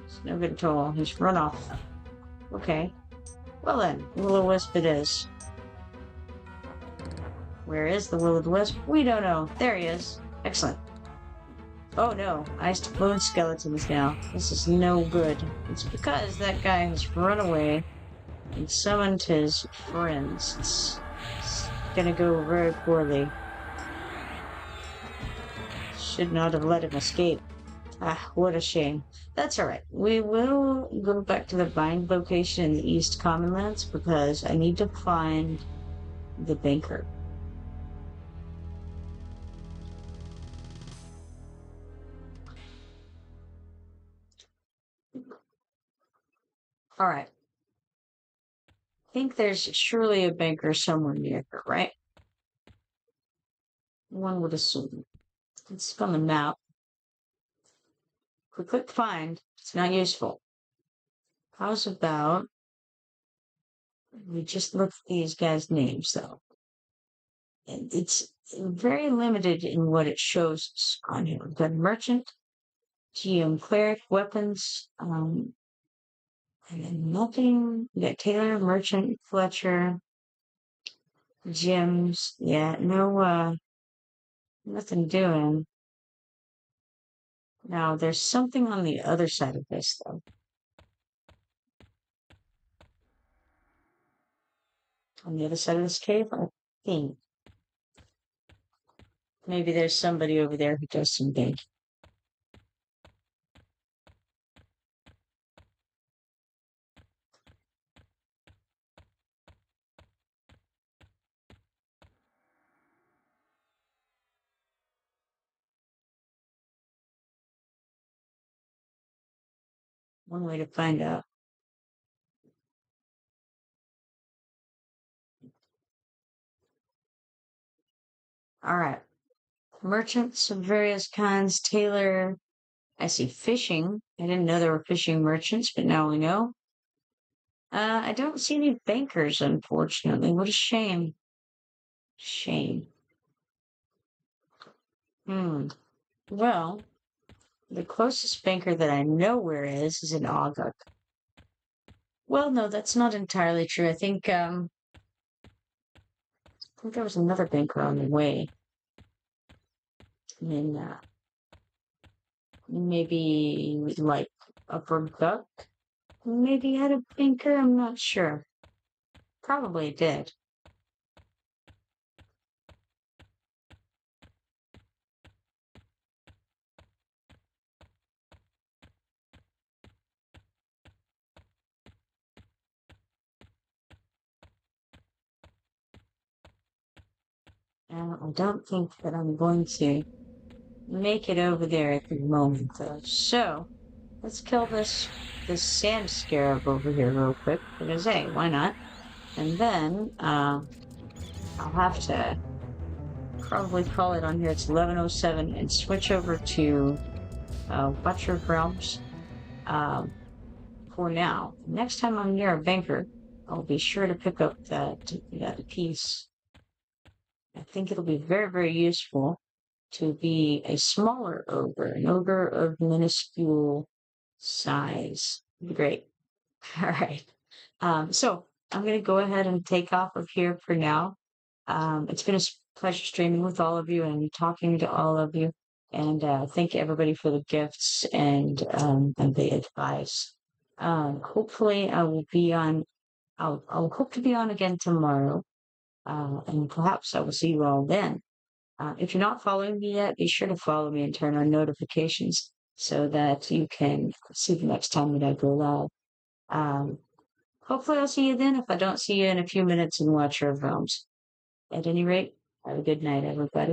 [SPEAKER 1] It's no good at all. He's run off. Okay. Well then, will-o-wisp it is. Where is the will-o-wisp? We don't know. There he is. Excellent. Oh no, iced bone skeletons now. This is no good. It's because that guy has run away and summoned his friends. It's gonna go very poorly. Should not have let him escape. Ah, what a shame. That's alright. We will go back to the bind location in the East Commonlands because I need to find the banker. Alright. I think there's surely a banker somewhere near here, right? One would assume. Let's go on the map. Click find. It's not useful. how's about we just look at these guys' names though? And it's very limited in what it shows on here. We've got merchant, GM cleric, weapons, and then nothing. We got Taylor, merchant, Fletcher, gems. Yeah, no, nothing doing. Now, there's something on the other side of this, though. On the other side of this cave, I think. Maybe there's somebody over there who does some big. One way to find out. All right. Merchants of various kinds. Taylor, I see fishing. I didn't know there were fishing merchants, but now we know. I don't see any bankers, unfortunately. What a shame. Shame. Hmm. Well, the closest banker that I know where is in Oguk. Well, no, that's not entirely true. I think there was another banker on the way. In maybe like Upper Guck. Maybe had a banker. I'm not sure. Probably did. I don't think that I'm going to make it over there at the moment, though. So let's kill this sand scarab over here real quick because hey, why not? And then I'll have to probably call it on here. It's 11:07 and switch over to Butcher Realms for now. Next time I'm near a banker, I'll be sure to pick up that piece. I think it'll be very, very useful to be a smaller ogre, an ogre of minuscule size. Great. All right. So I'm going to go ahead and take off of here for now. It's been a pleasure streaming with all of you and talking to all of you. And thank everybody for the gifts and the advice. Hopefully, I will be on. I'll hope to be on again tomorrow, and perhaps I will see you all then. If you're not following me yet, be sure to follow me and turn on notifications so that you can see the next time that I go live. Um, Hopefully, I'll see you then. If I don't see you in a few minutes in Watcher of Realms. At any rate, have a good night, everybody.